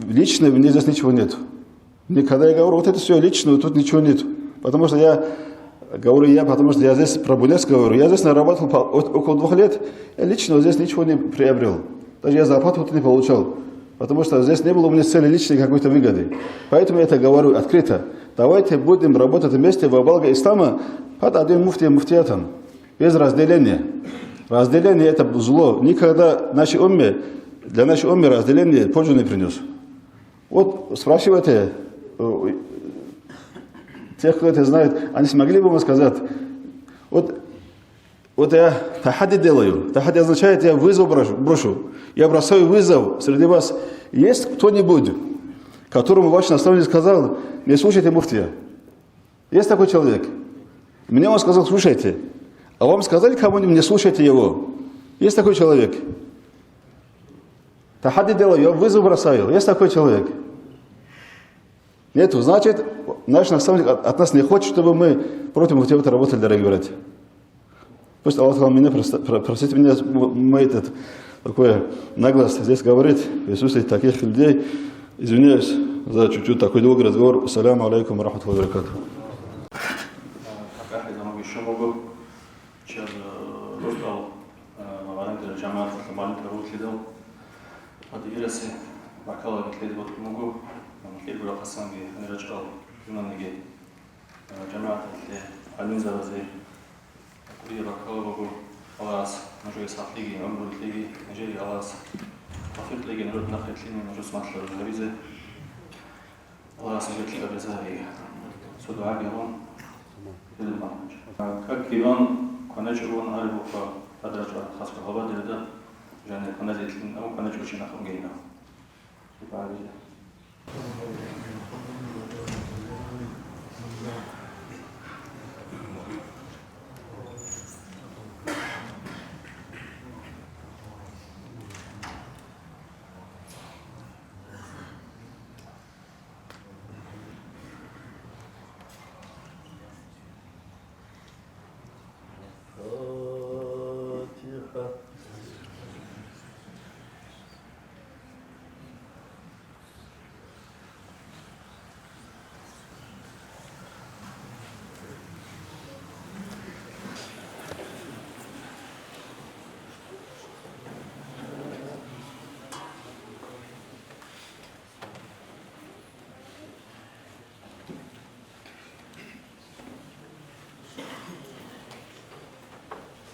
личное, мне здесь ничего нет. Когда я говорю, вот это все личное, тут ничего нет. Потому что я здесь про Буняцк говорю, я здесь наработал около 2 лет, я лично здесь ничего не приобрел. Даже я зарплату не получал. Потому что здесь не было у меня цели личной какой-то выгоды. Поэтому я это говорю открыто. Давайте будем работать вместе во благо ислама под одним муфтиятом. Без разделения. Разделение это зло. Никогда для нашей уммы разделение пользу не принес. Вот спрашивайте тех, кто это знает, они смогли бы вам сказать, вот я тахадди делаю. Тахадди означает, я вызов брошу. Я бросаю вызов среди вас. Есть кто-нибудь, которому ваш наставник сказал, не слушайте муфтия? Есть такой человек? Мне он сказал, слушайте. А вам сказали кому-нибудь, не слушайте его? Есть такой человек? Тахадди делаю, я вызов бросаю. Есть такой человек? Нет, значит, наш наставник от нас не хочет, чтобы мы против муфтията работали, дорогие братья. Пусть Аллах меня простит меня, мой такое наглость здесь говорит, в присутствии таких людей. Извиняюсь за чуть-чуть такой долгий разговор. Ассаляму алейкум ва рахматуллахи ва баракатуху. Allah's może satligi, umrutligi, jeżeli Allah's afirtligi, narod nachytlini, może smatlo rewizy. Allah's żytli obezawi. Co do agion, как Иван конечен альбуха адрача хаска хава дирда жане конечен ам конечен чина хамгейна ипави